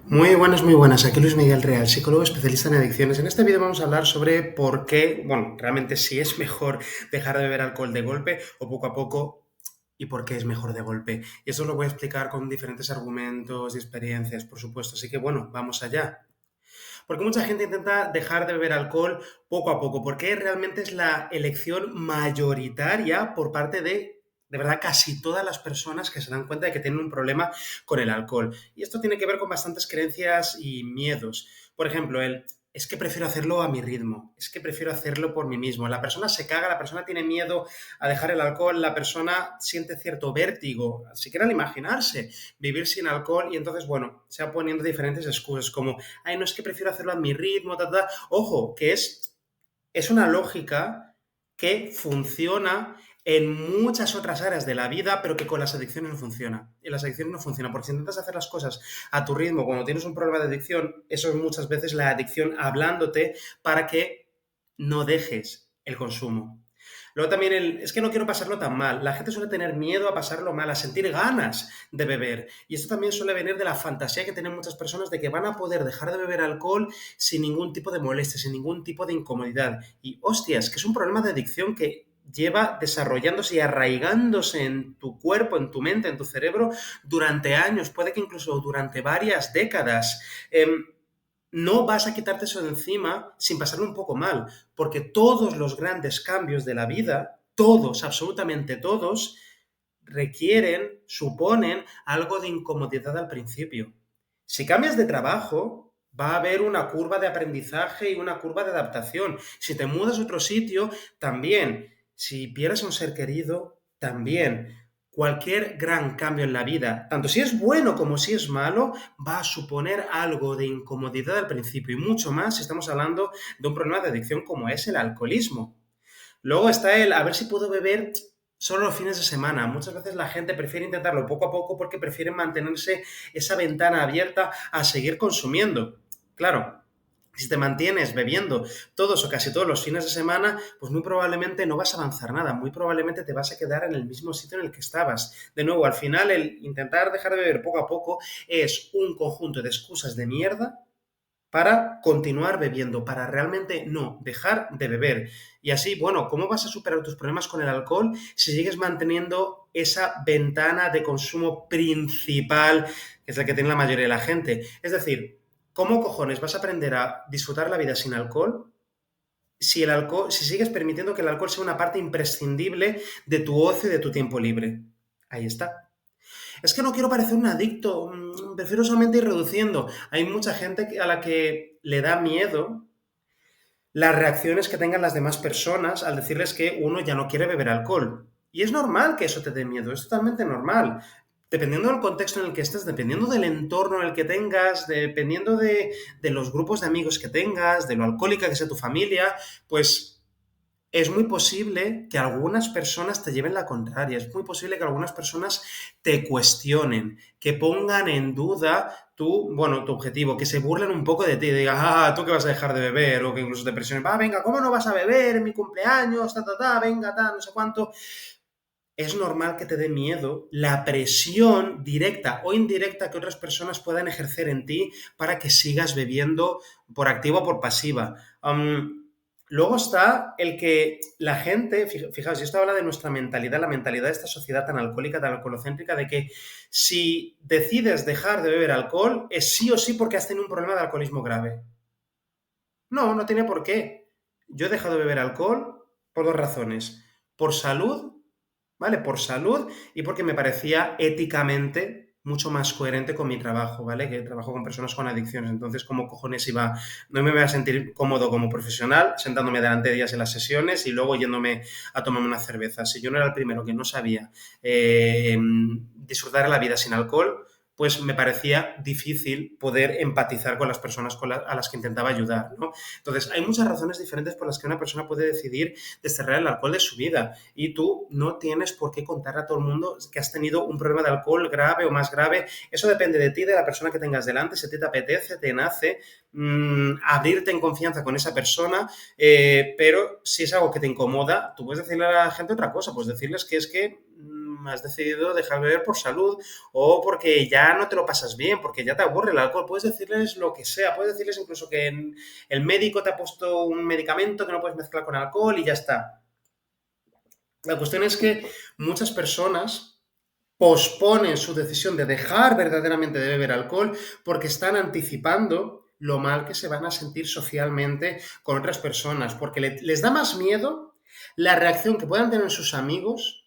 Muy buenas. Aquí Luis Miguel Real, psicólogo especialista en adicciones. En este vídeo vamos a hablar sobre por qué, realmente si es mejor dejar de beber alcohol de golpe o poco a poco y por qué es mejor de golpe. Y eso lo voy a explicar con diferentes argumentos y experiencias, por supuesto. Así que vamos allá. Porque mucha gente intenta dejar de beber alcohol poco a poco, porque realmente es la elección mayoritaria por parte de verdad, casi todas las personas que se dan cuenta de que tienen un problema con el alcohol. Y esto tiene que ver con bastantes creencias y miedos. Por ejemplo, es que prefiero hacerlo a mi ritmo, es que prefiero hacerlo por mí mismo. La persona se caga, la persona tiene miedo a dejar el alcohol, la persona siente cierto vértigo, siquiera al imaginarse vivir sin alcohol y entonces, se va poniendo diferentes excusas como, ay, no es que prefiero hacerlo a mi ritmo, ta. Ojo, que es una lógica que funciona en muchas otras áreas de la vida, pero que con las adicciones no funciona. Y las adicciones no funcionan, porque si intentas hacer las cosas a tu ritmo, cuando tienes un problema de adicción, eso es muchas veces la adicción hablándote para que no dejes el consumo. Luego también es que no quiero pasarlo tan mal. La gente suele tener miedo a pasarlo mal, a sentir ganas de beber. Y esto también suele venir de la fantasía que tienen muchas personas de que van a poder dejar de beber alcohol sin ningún tipo de molestia, sin ningún tipo de incomodidad. Y hostias, que es un problema de adicción que lleva desarrollándose y arraigándose en tu cuerpo, en tu mente, en tu cerebro durante años, puede que incluso durante varias décadas. No vas a quitarte eso de encima sin pasarlo un poco mal, porque todos los grandes cambios de la vida, todos, absolutamente todos, requieren, suponen algo de incomodidad al principio. Si cambias de trabajo, va a haber una curva de aprendizaje y una curva de adaptación. Si te mudas a otro sitio, también. Si pierdes a un ser querido, también. Cualquier gran cambio en la vida, tanto si es bueno como si es malo, va a suponer algo de incomodidad al principio y mucho más si estamos hablando de un problema de adicción como es el alcoholismo. Luego está el a ver si puedo beber solo los fines de semana. Muchas veces la gente prefiere intentarlo poco a poco porque prefieren mantenerse esa ventana abierta a seguir consumiendo. Claro, si te mantienes bebiendo todos o casi todos los fines de semana, pues muy probablemente no vas a avanzar nada, muy probablemente te vas a quedar en el mismo sitio en el que estabas. De nuevo, al final el intentar dejar de beber poco a poco es un conjunto de excusas de mierda para continuar bebiendo, para realmente no dejar de beber. Y así, ¿cómo vas a superar tus problemas con el alcohol si sigues manteniendo esa ventana de consumo principal, que es la que tiene la mayoría de la gente? Es decir, ¿cómo cojones vas a aprender a disfrutar la vida sin alcohol si sigues permitiendo que el alcohol sea una parte imprescindible de tu ocio y de tu tiempo libre? Ahí está. Es que no quiero parecer un adicto, prefiero solamente ir reduciendo. Hay mucha gente a la que le da miedo las reacciones que tengan las demás personas al decirles que uno ya no quiere beber alcohol. Y es normal que eso te dé miedo, es totalmente normal. Dependiendo del contexto en el que estés, dependiendo del entorno en el que tengas, dependiendo de los grupos de amigos que tengas, de lo alcohólica que sea tu familia, pues es muy posible que algunas personas te lleven la contraria, es muy posible que algunas personas te cuestionen, que pongan en duda tu objetivo, que se burlen un poco de ti, y digan, tú que vas a dejar de beber, o que incluso te presionen, venga, ¿cómo no vas a beber en mi cumpleaños? Venga, no sé cuánto. Es normal que te dé miedo la presión directa o indirecta que otras personas puedan ejercer en ti para que sigas bebiendo por activa o por pasiva. Luego está el que la gente, fijaos, y esto habla de nuestra mentalidad, la mentalidad de esta sociedad tan alcohólica, tan alcoholocéntrica, de que si decides dejar de beber alcohol es sí o sí porque has tenido un problema de alcoholismo grave. No, no tiene por qué. Yo he dejado de beber alcohol por dos razones. Por salud, ¿vale? Por salud y porque me parecía éticamente mucho más coherente con mi trabajo, ¿vale? Que trabajo con personas con adicciones. Entonces, ¿cómo cojones no me voy a sentir cómodo como profesional sentándome delante de ellas en las sesiones y luego yéndome a tomarme una cerveza? Si yo no era el primero que no sabía disfrutar la vida sin alcohol, pues me parecía difícil poder empatizar con las personas a las que intentaba ayudar, ¿no? Entonces, hay muchas razones diferentes por las que una persona puede decidir desterrar el alcohol de su vida y tú no tienes por qué contar a todo el mundo que has tenido un problema de alcohol grave o más grave. Eso depende de ti, de la persona que tengas delante, si a ti te apetece, te nace abrirte en confianza con esa persona, pero si es algo que te incomoda, tú puedes decirle a la gente otra cosa, pues decirles que es que has decidido dejar de beber por salud o porque ya no te lo pasas bien, porque ya te aburre el alcohol. Puedes decirles lo que sea, puedes decirles incluso que el médico te ha puesto un medicamento que no puedes mezclar con alcohol y ya está. La cuestión es que muchas personas posponen su decisión de dejar verdaderamente de beber alcohol porque están anticipando lo mal que se van a sentir socialmente con otras personas, porque les da más miedo la reacción que puedan tener sus amigos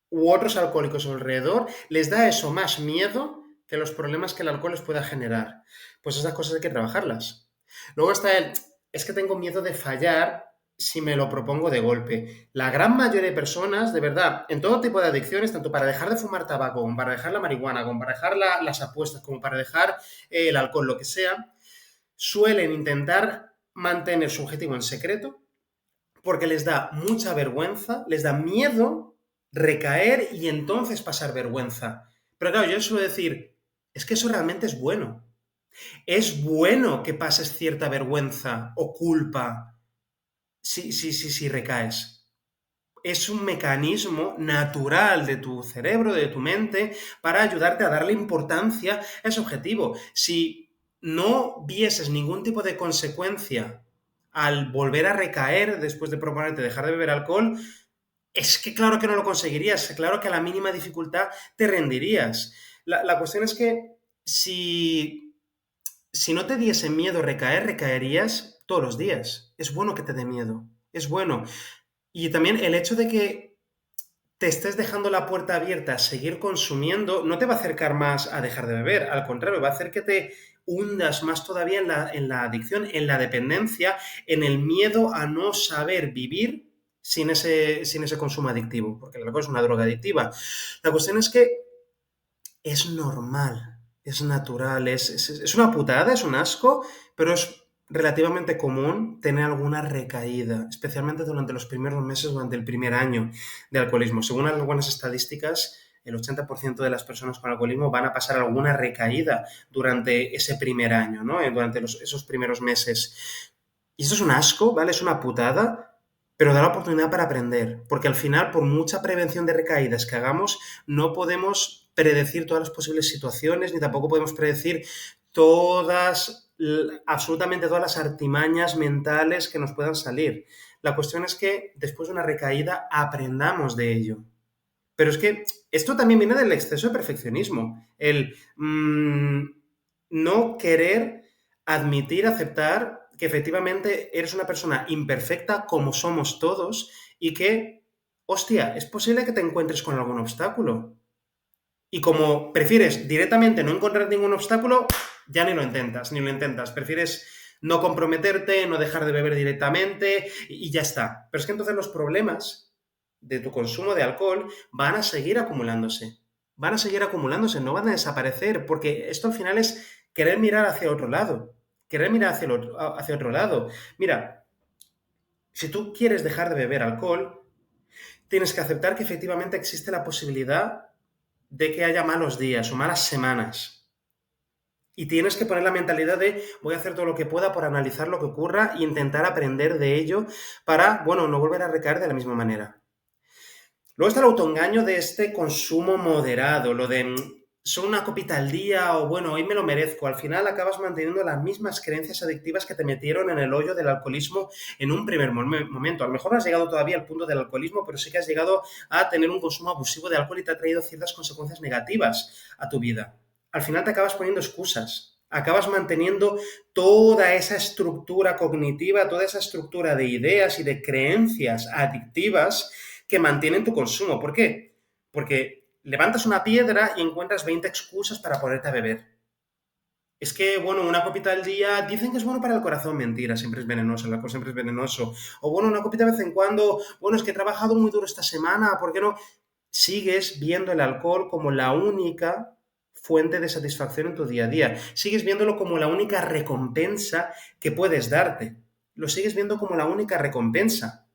u otros alcohólicos a su alrededor, les da eso más miedo que los problemas que el alcohol les pueda generar. Pues esas cosas hay que trabajarlas. Luego está es que tengo miedo de fallar si me lo propongo de golpe. La gran mayoría de personas, de verdad, en todo tipo de adicciones, tanto para dejar de fumar tabaco, como para dejar la marihuana, como para dejar las apuestas, como para dejar el alcohol, lo que sea, suelen intentar mantener su objetivo en secreto porque les da mucha vergüenza, les da miedo recaer y entonces pasar vergüenza. Pero claro, yo suelo decir, es que eso realmente es bueno. Es bueno que pases cierta vergüenza o culpa si recaes. Es un mecanismo natural de tu cerebro, de tu mente, para ayudarte a darle importancia a ese objetivo. Si no vieses ningún tipo de consecuencia al volver a recaer después de proponerte dejar de beber alcohol, es que claro que no lo conseguirías, claro que a la mínima dificultad te rendirías. La cuestión es que si no te diese miedo recaer, recaerías todos los días. Es bueno que te dé miedo, es bueno. Y también el hecho de que te estés dejando la puerta abierta a seguir consumiendo no te va a acercar más a dejar de beber, al contrario, va a hacer que te hundas más todavía en la adicción, en la dependencia, en el miedo a no saber vivir sin ese consumo adictivo, porque el alcohol es una droga adictiva. La cuestión es que es normal, es natural, es una putada, es un asco, pero es relativamente común tener alguna recaída, especialmente durante los primeros meses, durante el primer año de alcoholismo. Según algunas estadísticas, el 80% de las personas con alcoholismo van a pasar alguna recaída durante ese primer año, ¿no? Durante esos primeros meses. Y eso es un asco, ¿vale? Es una putada, pero da la oportunidad para aprender, porque al final, por mucha prevención de recaídas que hagamos, no podemos predecir todas las posibles situaciones, ni tampoco podemos predecir absolutamente todas las artimañas mentales que nos puedan salir. La cuestión es que después de una recaída aprendamos de ello. Pero es que esto también viene del exceso de perfeccionismo, el no querer admitir, aceptar que efectivamente eres una persona imperfecta como somos todos y que, hostia, es posible que te encuentres con algún obstáculo. Y como prefieres directamente no encontrar ningún obstáculo, ya ni lo intentas. Prefieres no comprometerte, no dejar de beber directamente y ya está. Pero es que entonces los problemas de tu consumo de alcohol van a seguir acumulándose. No van a desaparecer, porque esto al final es querer mirar hacia otro lado. Hacia otro lado. Mira, si tú quieres dejar de beber alcohol, tienes que aceptar que efectivamente existe la posibilidad de que haya malos días o malas semanas. Y tienes que poner la mentalidad de voy a hacer todo lo que pueda por analizar lo que ocurra e intentar aprender de ello para, bueno, no volver a recaer de la misma manera. Luego está el autoengaño de este consumo moderado, lo de son una copita al día o bueno, hoy me lo merezco. Al final acabas manteniendo las mismas creencias adictivas que te metieron en el hoyo del alcoholismo en un primer momento. A lo mejor no has llegado todavía al punto del alcoholismo, pero sí que has llegado a tener un consumo abusivo de alcohol y te ha traído ciertas consecuencias negativas a tu vida. Al final te acabas poniendo excusas. Acabas manteniendo toda esa estructura cognitiva, toda esa estructura de ideas y de creencias adictivas que mantienen tu consumo. ¿Por qué? Porque levantas una piedra y encuentras 20 excusas para ponerte a beber. Es que, bueno, una copita al día, dicen que es bueno para el corazón, mentira, siempre es venenoso, el alcohol siempre es venenoso. O bueno, una copita de vez en cuando, bueno, es que he trabajado muy duro esta semana, ¿por qué no? Sigues viendo el alcohol como la única fuente de satisfacción en tu día a día. Sigues viéndolo como la única recompensa que puedes darte. Lo sigues viendo como la única recompensa.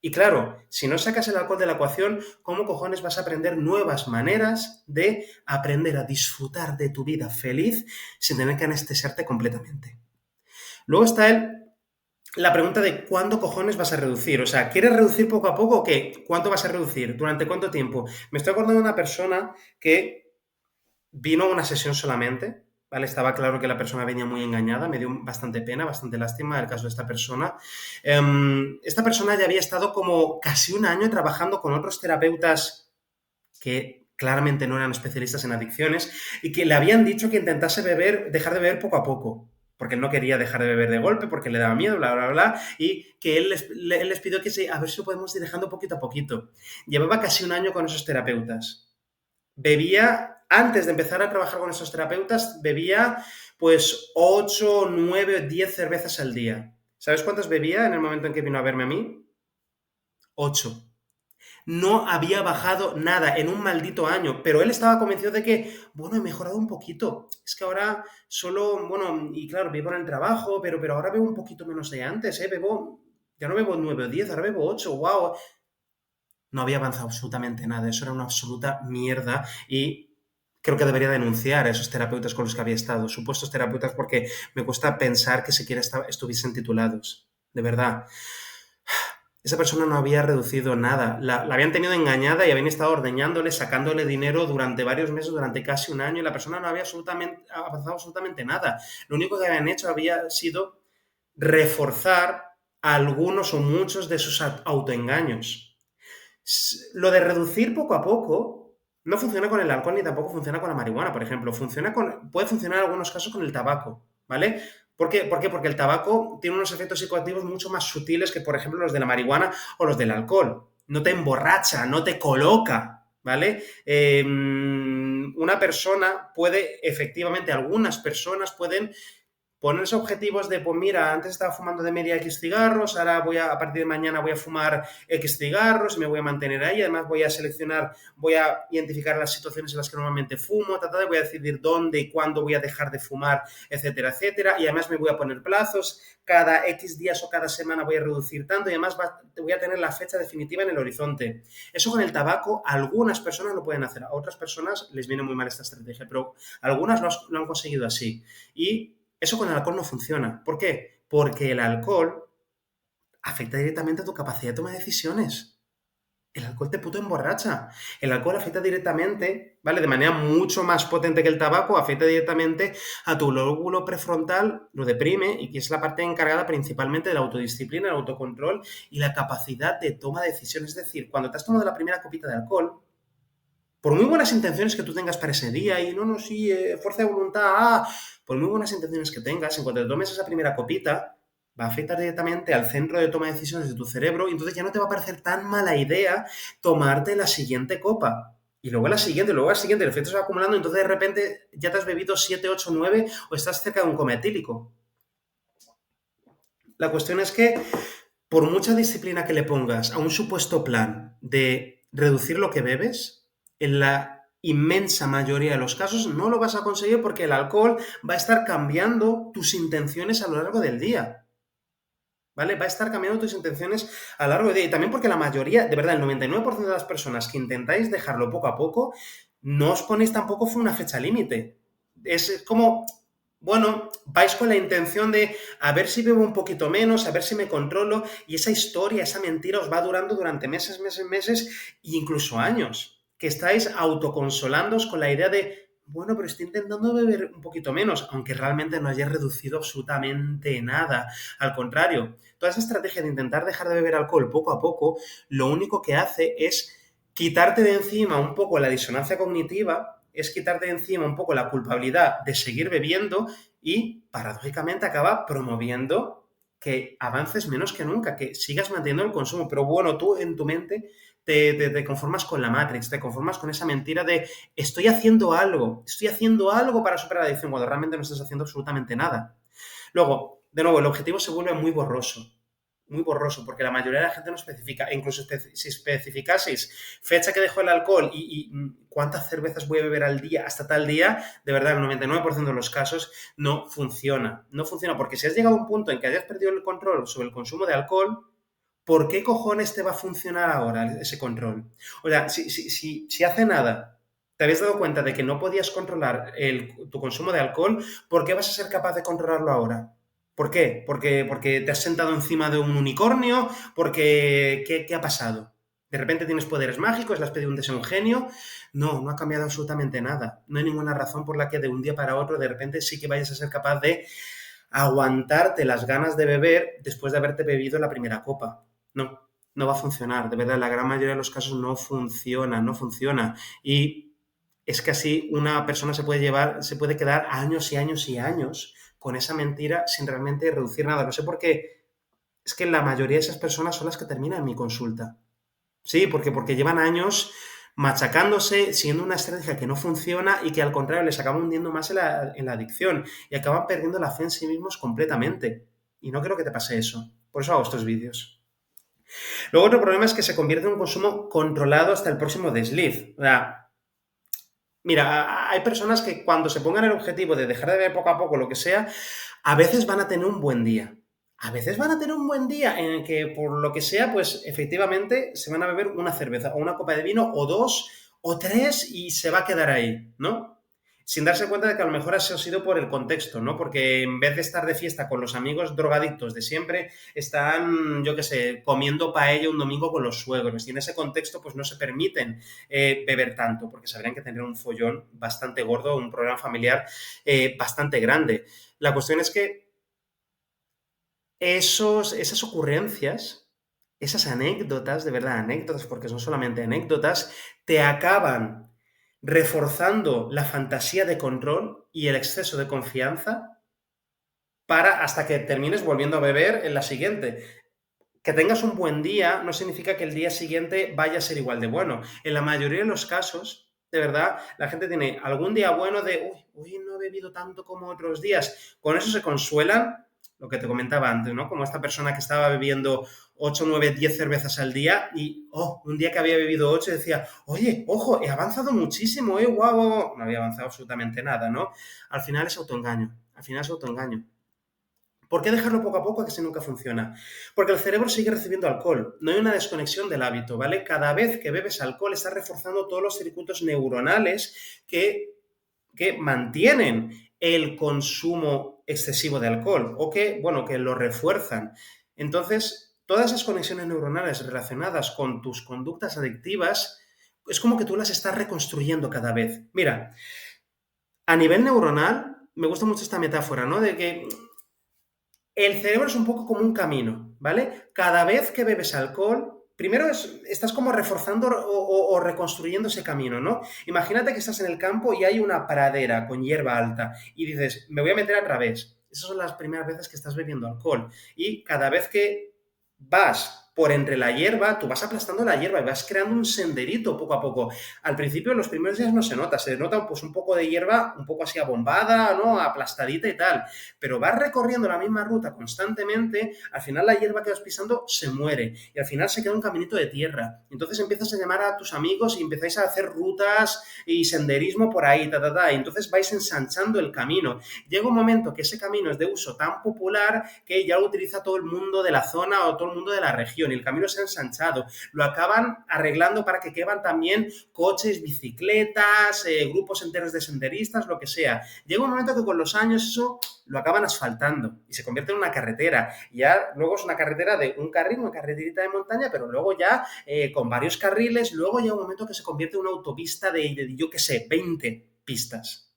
Y claro, si no sacas el alcohol de la ecuación, ¿cómo cojones vas a aprender nuevas maneras de aprender a disfrutar de tu vida feliz sin tener que anestesiarte completamente? Luego está la pregunta de cuándo cojones vas a reducir. O sea, ¿quieres reducir poco a poco o qué? ¿Cuánto vas a reducir? ¿Durante cuánto tiempo? Me estoy acordando de una persona que vino a una sesión solamente, ¿vale? Estaba claro que la persona venía muy engañada, me dio bastante pena, bastante lástima el caso de esta persona. Esta persona ya había estado como casi un año trabajando con otros terapeutas que claramente no eran especialistas en adicciones y que le habían dicho que intentase dejar de beber poco a poco, porque él no quería dejar de beber de golpe, porque le daba miedo, bla, bla, bla, y que él les pidió que a ver si lo podemos ir dejando poquito a poquito. Llevaba casi un año con esos terapeutas. Bebía, antes de empezar a trabajar con esos terapeutas, bebía pues 8 9 10 cervezas al día. ¿Sabes cuántas bebía en el momento en que vino a verme a mí? 8. No había bajado nada en un maldito año, pero él estaba convencido de que, bueno, he mejorado un poquito. Es que ahora solo, bueno, y claro, vivo en el trabajo, pero ahora bebo un poquito menos de antes, ¿eh? Ya no bebo 9 o 10, ahora bebo 8, wow. No había avanzado absolutamente nada, eso era una absoluta mierda y creo que debería denunciar a esos terapeutas con los que había estado, supuestos terapeutas, porque me cuesta pensar que siquiera estuviesen titulados, de verdad. Esa persona no había reducido nada, la habían tenido engañada y habían estado ordeñándole, sacándole dinero durante varios meses, durante casi un año, y la persona no había avanzado absolutamente nada. Lo único que habían hecho había sido reforzar algunos o muchos de sus autoengaños. Lo de reducir poco a poco no funciona con el alcohol ni tampoco funciona con la marihuana, por ejemplo. Puede funcionar en algunos casos con el tabaco, ¿vale? ¿Por qué? ¿Por qué? Porque el tabaco tiene unos efectos psicoactivos mucho más sutiles que, por ejemplo, los de la marihuana o los del alcohol. No te emborracha, no te coloca, ¿vale? Una persona puede, efectivamente, algunas personas pueden ponerse objetivos de, pues mira, antes estaba fumando de media X cigarros, ahora a partir de mañana voy a fumar X cigarros y me voy a mantener ahí, además voy a identificar las situaciones en las que normalmente fumo, voy a decidir dónde y cuándo voy a dejar de fumar, etcétera, etcétera, y además me voy a poner plazos, cada X días o cada semana voy a reducir tanto y además voy a tener la fecha definitiva en el horizonte. Eso con el tabaco, algunas personas lo pueden hacer, a otras personas les viene muy mal esta estrategia, pero algunas lo han conseguido así. Y eso con el alcohol no funciona. ¿Por qué? Porque el alcohol afecta directamente a tu capacidad de toma de decisiones. El alcohol te puto emborracha. El alcohol afecta directamente, ¿vale? De manera mucho más potente que el tabaco, afecta directamente a tu lóbulo prefrontal, lo deprime y que es la parte encargada principalmente de la autodisciplina, el autocontrol y la capacidad de toma de decisiones. Es decir, cuando te has tomado la primera copita de alcohol, por muy buenas intenciones que tú tengas para ese día y no, sí, fuerza de voluntad, por muy buenas intenciones que tengas, en cuanto te tomes esa primera copita, va a afectar directamente al centro de toma de decisiones de tu cerebro y entonces ya no te va a parecer tan mala idea tomarte la siguiente copa. Y luego la siguiente, el efecto se va acumulando y entonces de repente ya te has bebido 7, 8, 9 o estás cerca de un coma etílico. La cuestión es que por mucha disciplina que le pongas a un supuesto plan de reducir lo que bebes, en la inmensa mayoría de los casos no lo vas a conseguir porque el alcohol va a estar cambiando tus intenciones a lo largo del día. ¿Vale? Va a estar cambiando tus intenciones a lo largo del día. Y también porque la mayoría, de verdad, el 99% de las personas que intentáis dejarlo poco a poco, no os ponéis tampoco una fecha límite. Es como, bueno, vais con la intención de a ver si bebo un poquito menos, a ver si me controlo, y esa historia, esa mentira os va durando durante meses, meses, meses e incluso años. Que estáis autoconsolándoos con la idea de, bueno, pero estoy intentando beber un poquito menos, aunque realmente no hayáis reducido absolutamente nada. Al contrario, toda esa estrategia de intentar dejar de beber alcohol poco a poco, lo único que hace es quitarte de encima un poco la disonancia cognitiva, es quitarte de encima un poco la culpabilidad de seguir bebiendo y, paradójicamente, acaba promoviendo que avances menos que nunca, que sigas manteniendo el consumo. Pero bueno, tú en tu mente te conformas con la Matrix, te conformas con esa mentira de estoy haciendo algo para superar la adicción, cuando realmente no estás haciendo absolutamente nada. Luego, de nuevo, el objetivo se vuelve muy borroso, porque la mayoría de la gente no especifica, e incluso si especificaseis fecha que dejó el alcohol y cuántas cervezas voy a beber al día hasta tal día, de verdad, el 99% de los casos no funciona. No funciona, porque si has llegado a un punto en que hayas perdido el control sobre el consumo de alcohol, ¿por qué cojones te va a funcionar ahora ese control? O sea, si hace nada te habías dado cuenta de que no podías controlar tu consumo de alcohol, ¿por qué vas a ser capaz de controlarlo ahora? ¿Por qué? Porque te has sentado encima de un unicornio, porque ¿qué ha pasado? ¿De repente tienes poderes mágicos? ¿Le has pedido un deseo a un genio? No, no ha cambiado absolutamente nada. No hay ninguna razón por la que de un día para otro de repente sí que vayas a ser capaz de aguantarte las ganas de beber después de haberte bebido la primera copa. No, no va a funcionar. De verdad, en la gran mayoría de los casos no funciona, no funciona. Y es que así una persona se puede quedar años y años y años con esa mentira sin realmente reducir nada. No sé por qué. Es que la mayoría de esas personas son las que terminan mi consulta. Sí, porque llevan años machacándose, siguiendo una estrategia que no funciona y que al contrario les acaba hundiendo más en la adicción y acaban perdiendo la fe en sí mismos completamente. Y no creo que te pase eso. Por eso hago estos vídeos. Luego otro problema es que se convierte en un consumo controlado hasta el próximo desliz. O sea, mira, hay personas que cuando se pongan el objetivo de dejar de beber poco a poco lo que sea, a veces van a tener un buen día. A veces van a tener un buen día en el que, por lo que sea, pues efectivamente se van a beber una cerveza o una copa de vino o dos o tres y se va a quedar ahí, ¿no? Sin darse cuenta de que a lo mejor eso ha sido por el contexto, ¿no? Porque en vez de estar de fiesta con los amigos drogadictos de siempre, están, yo qué sé, comiendo paella un domingo con los suegros. Y en ese contexto, pues no se permiten beber tanto, porque sabrían que tendrían un follón bastante gordo, un problema familiar bastante grande. La cuestión es que esas ocurrencias, esas anécdotas, de verdad, anécdotas, porque son solamente anécdotas, te acaban reforzando la fantasía de control y el exceso de confianza para hasta que termines volviendo a beber en la siguiente. Que tengas un buen día no significa que el día siguiente vaya a ser igual de bueno. En la mayoría de los casos, de verdad, la gente tiene algún día bueno de, uy, hoy no he bebido tanto como otros días. Con eso se consuelan, lo que te comentaba antes, ¿no? Como esta persona que estaba bebiendo 8, 9, 10 cervezas al día y, un día que había bebido 8 decía, oye, ojo, he avanzado muchísimo, guau, guau. No había avanzado absolutamente nada, ¿no? Al final es autoengaño, al final es autoengaño. ¿Por qué dejarlo poco a poco que si nunca funciona? Porque el cerebro sigue recibiendo alcohol, no hay una desconexión del hábito, ¿vale? Cada vez que bebes alcohol estás reforzando todos los circuitos neuronales que mantienen el consumo excesivo de alcohol o que, bueno, que lo refuerzan. Entonces, todas esas conexiones neuronales relacionadas con tus conductas adictivas es como que tú las estás reconstruyendo cada vez. Mira, a nivel neuronal, me gusta mucho esta metáfora, ¿no? De que el cerebro es un poco como un camino, ¿vale? Cada vez que bebes alcohol, primero estás como reforzando o reconstruyendo ese camino, ¿no? Imagínate que estás en el campo y hay una pradera con hierba alta y dices, me voy a meter a través. Esas son las primeras veces que estás bebiendo alcohol. Y cada vez que vas por entre la hierba, tú vas aplastando la hierba y vas creando un senderito poco a poco. Al principio, en los primeros días no se nota pues un poco de hierba, un poco así abombada, ¿no? Aplastadita y tal, pero vas recorriendo la misma ruta constantemente, al final la hierba que vas pisando se muere y al final se queda un caminito de tierra. Entonces empiezas a llamar a tus amigos y empezáis a hacer rutas y senderismo por ahí, y entonces vais ensanchando el camino. Llega un momento que ese camino es de uso tan popular que ya lo utiliza todo el mundo de la zona o todo el mundo de la región y el camino se ha ensanchado. Lo acaban arreglando para que quepan también coches, bicicletas, grupos enteros de senderistas, lo que sea. Llega un momento que con los años eso lo acaban asfaltando y se convierte en una carretera. Y ya luego es una carretera de un carril, una carreterita de montaña, pero luego ya con varios carriles, luego llega un momento que se convierte en una autopista de yo qué sé, 20 pistas.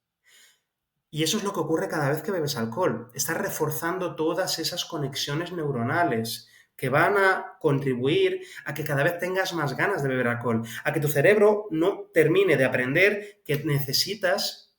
Y eso es lo que ocurre cada vez que bebes alcohol. Estás reforzando todas esas conexiones neuronales que van a contribuir a que cada vez tengas más ganas de beber alcohol, a que tu cerebro no termine de aprender que necesitas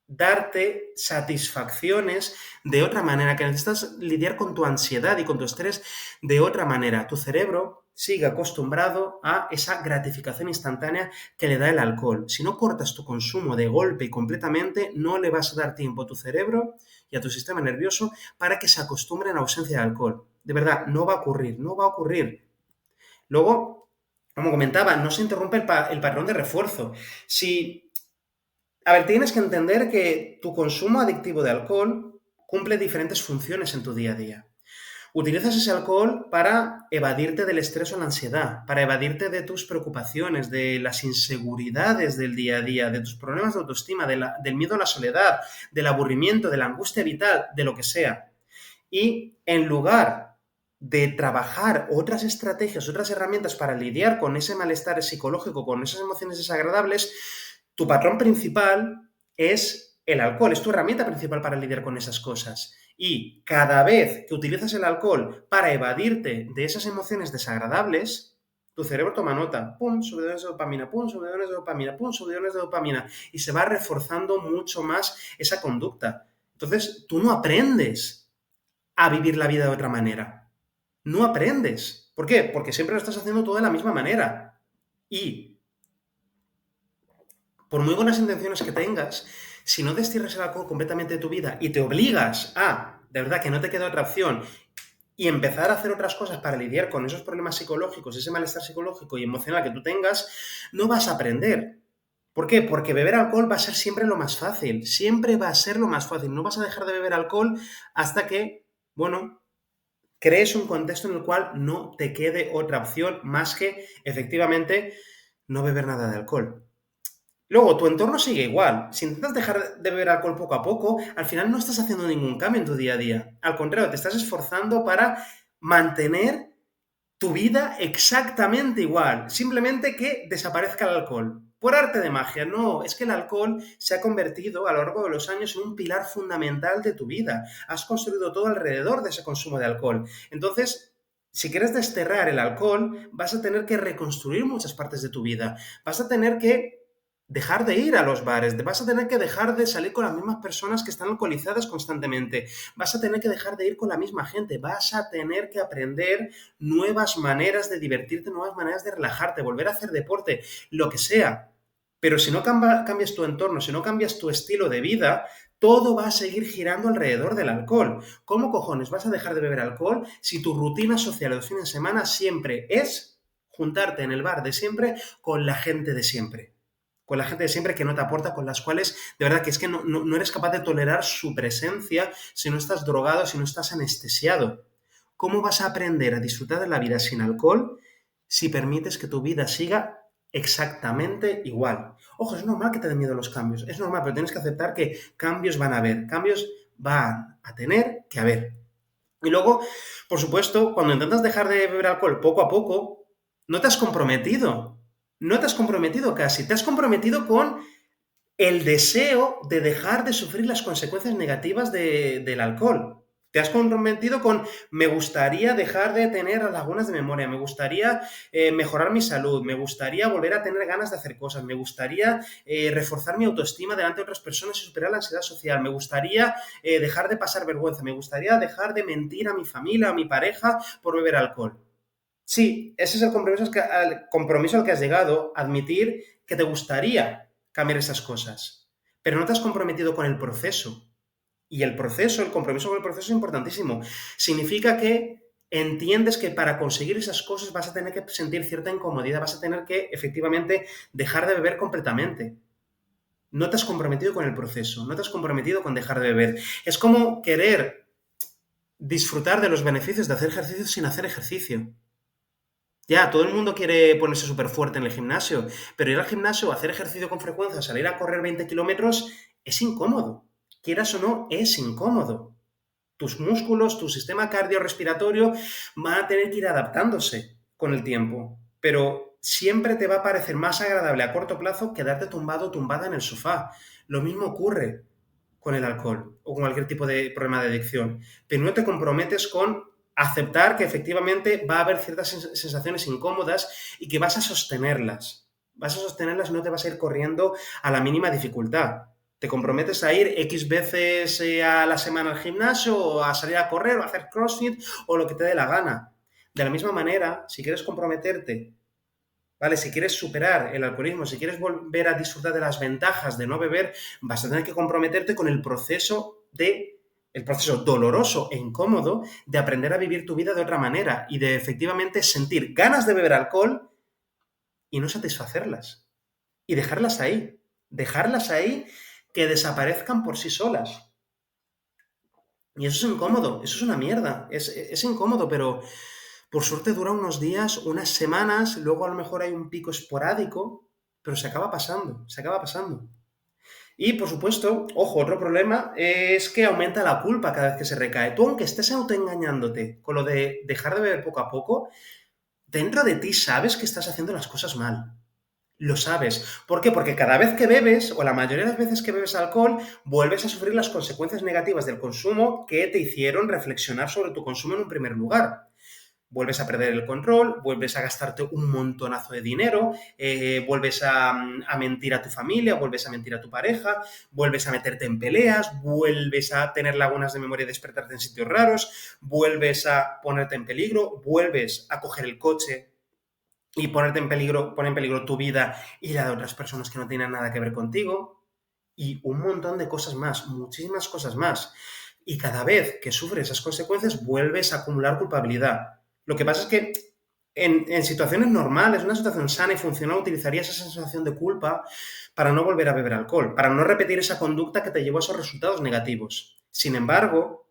darte satisfacciones de otra manera, que necesitas lidiar con tu ansiedad y con tu estrés de otra manera. Tu cerebro sigue acostumbrado a esa gratificación instantánea que le da el alcohol. Si no cortas tu consumo de golpe y completamente, no le vas a dar tiempo a tu cerebro y a tu sistema nervioso para que se acostumbre a la ausencia de alcohol. De verdad, no va a ocurrir, no va a ocurrir. Luego, como comentaba, no se interrumpe el patrón de refuerzo. Si A ver, tienes que entender que tu consumo adictivo de alcohol cumple diferentes funciones en tu día a día. Utilizas ese alcohol para evadirte del estrés o la ansiedad, para evadirte de tus preocupaciones, de las inseguridades del día a día, de tus problemas de autoestima, del miedo a la soledad, del aburrimiento, de la angustia vital, de lo que sea. Y en lugar de trabajar otras estrategias, otras herramientas para lidiar con ese malestar psicológico, con esas emociones desagradables, tu patrón principal es el alcohol, es tu herramienta principal para lidiar con esas cosas. Y cada vez que utilizas el alcohol para evadirte de esas emociones desagradables, tu cerebro toma nota, pum, subidones de dopamina, pum, subidones de dopamina, pum, subidones de dopamina, y se va reforzando mucho más esa conducta. Entonces, tú no aprendes a vivir la vida de otra manera. No aprendes. ¿Por qué? Porque siempre lo estás haciendo todo de la misma manera. Y por muy buenas intenciones que tengas, si no destierras el alcohol completamente de tu vida y te obligas a, de verdad, que no te queda otra opción, y empezar a hacer otras cosas para lidiar con esos problemas psicológicos, ese malestar psicológico y emocional que tú tengas, no vas a aprender. ¿Por qué? Porque beber alcohol va a ser siempre lo más fácil. Siempre va a ser lo más fácil. No vas a dejar de beber alcohol hasta que, bueno, crees un contexto en el cual no te quede otra opción más que, efectivamente, no beber nada de alcohol. Luego, tu entorno sigue igual. Si intentas dejar de beber alcohol poco a poco, al final no estás haciendo ningún cambio en tu día a día. Al contrario, te estás esforzando para mantener tu vida exactamente igual. Simplemente que desaparezca el alcohol. Por arte de magia, no. Es que el alcohol se ha convertido a lo largo de los años en un pilar fundamental de tu vida. Has construido todo alrededor de ese consumo de alcohol. Entonces, si quieres desterrar el alcohol, vas a tener que reconstruir muchas partes de tu vida. Vas a tener que dejar de ir a los bares, vas a tener que dejar de salir con las mismas personas que están alcoholizadas constantemente, vas a tener que dejar de ir con la misma gente, vas a tener que aprender nuevas maneras de divertirte, nuevas maneras de relajarte, volver a hacer deporte, lo que sea. Pero si no cambias tu entorno, si no cambias tu estilo de vida, todo va a seguir girando alrededor del alcohol. ¿Cómo cojones vas a dejar de beber alcohol si tu rutina social de los fines de semana siempre es juntarte en el bar de siempre con la gente de siempre? Con la gente de siempre que no te aporta, con las cuales de verdad que es que no eres capaz de tolerar su presencia si no estás drogado, si no estás anestesiado. ¿Cómo vas a aprender a disfrutar de la vida sin alcohol si permites que tu vida siga exactamente igual? Ojo, es normal que te den miedo los cambios, es normal, pero tienes que aceptar que cambios van a haber, cambios van a tener que haber. Y luego, por supuesto, cuando intentas dejar de beber alcohol poco a poco, no te has comprometido. No te has comprometido casi. Te has comprometido con el deseo de dejar de sufrir las consecuencias negativas del alcohol. Te has comprometido con, me gustaría dejar de tener lagunas de memoria, me gustaría mejorar mi salud, me gustaría volver a tener ganas de hacer cosas, me gustaría reforzar mi autoestima delante de otras personas y superar la ansiedad social, me gustaría dejar de pasar vergüenza, me gustaría dejar de mentir a mi familia, a mi pareja por beber alcohol. Sí, ese es el compromiso al que has llegado, admitir que te gustaría cambiar esas cosas, pero no te has comprometido con el proceso. Y el compromiso con el proceso es importantísimo. Significa que entiendes que para conseguir esas cosas vas a tener que sentir cierta incomodidad, vas a tener que efectivamente dejar de beber completamente. No te has comprometido con el proceso, no te has comprometido con dejar de beber. Es como querer disfrutar de los beneficios de hacer ejercicio sin hacer ejercicio. Ya, todo el mundo quiere ponerse súper fuerte en el gimnasio, pero ir al gimnasio, hacer ejercicio con frecuencia, salir a correr 20 kilómetros, es incómodo. Quieras o no, es incómodo. Tus músculos, tu sistema cardiorrespiratorio van a tener que ir adaptándose con el tiempo, pero siempre te va a parecer más agradable a corto plazo quedarte tumbado o tumbada en el sofá. Lo mismo ocurre con el alcohol o con cualquier tipo de problema de adicción, pero no te comprometes con aceptar que efectivamente va a haber ciertas sensaciones incómodas y que vas a sostenerlas. Vas a sostenerlas y no te vas a ir corriendo a la mínima dificultad. Te comprometes a ir X veces a la semana al gimnasio o a salir a correr o a hacer CrossFit o lo que te dé la gana. De la misma manera, si quieres comprometerte, ¿vale? Si quieres superar el alcoholismo, si quieres volver a disfrutar de las ventajas de no beber, vas a tener que comprometerte con el proceso doloroso e incómodo de aprender a vivir tu vida de otra manera y de efectivamente sentir ganas de beber alcohol y no satisfacerlas. Y dejarlas ahí que desaparezcan por sí solas. Y eso es incómodo, eso es una mierda, es incómodo, pero por suerte dura unos días, unas semanas, luego a lo mejor hay un pico esporádico, pero se acaba pasando, se acaba pasando. Y, por supuesto, ojo, otro problema es que aumenta la culpa cada vez que se recae. Tú, aunque estés autoengañándote con lo de dejar de beber poco a poco, dentro de ti sabes que estás haciendo las cosas mal. Lo sabes. ¿Por qué? Porque cada vez que bebes, o la mayoría de las veces que bebes alcohol, vuelves a sufrir las consecuencias negativas del consumo que te hicieron reflexionar sobre tu consumo en un primer lugar. Vuelves a perder el control, vuelves a gastarte un montonazo de dinero, vuelves a mentir a tu familia, vuelves a mentir a tu pareja, vuelves a meterte en peleas, vuelves a tener lagunas de memoria y despertarte en sitios raros, vuelves a ponerte en peligro, vuelves a coger el coche y ponerte en peligro, pone en peligro tu vida y la de otras personas que no tienen nada que ver contigo, y un montón de cosas más, muchísimas cosas más. Y cada vez que sufres esas consecuencias, vuelves a acumular culpabilidad. Lo que pasa es que en situaciones normales, una situación sana y funcional, utilizarías esa sensación de culpa para no volver a beber alcohol, para no repetir esa conducta que te llevó a esos resultados negativos. Sin embargo,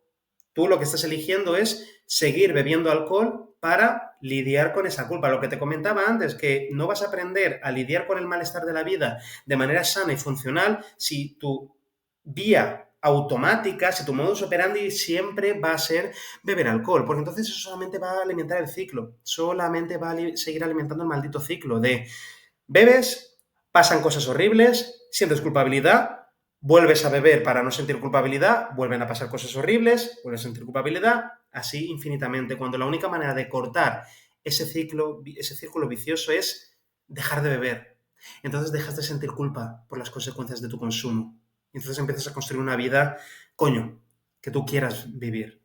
tú lo que estás eligiendo es seguir bebiendo alcohol para lidiar con esa culpa. Lo que te comentaba antes, que no vas a aprender a lidiar con el malestar de la vida de manera sana y funcional si tu vía automática, si tu modus operandi siempre va a ser beber alcohol, porque entonces eso solamente va a alimentar el ciclo, solamente va a seguir alimentando el maldito ciclo de bebes, pasan cosas horribles, sientes culpabilidad, vuelves a beber para no sentir culpabilidad, vuelven a pasar cosas horribles, vuelves a sentir culpabilidad, así infinitamente, cuando la única manera de cortar ese ciclo, ese círculo vicioso es dejar de beber. Entonces dejas de sentir culpa por las consecuencias de tu consumo. Y entonces empiezas a construir una vida, coño, que tú quieras vivir.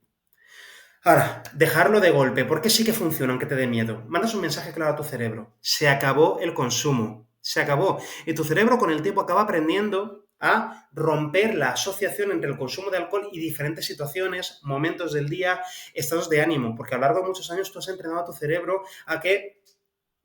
Ahora, dejarlo de golpe, porque sí que funciona aunque te dé miedo. Mandas un mensaje claro a tu cerebro. Se acabó el consumo. Se acabó. Y tu cerebro con el tiempo acaba aprendiendo a romper la asociación entre el consumo de alcohol y diferentes situaciones, momentos del día, estados de ánimo. Porque a lo largo de muchos años tú has entrenado a tu cerebro a que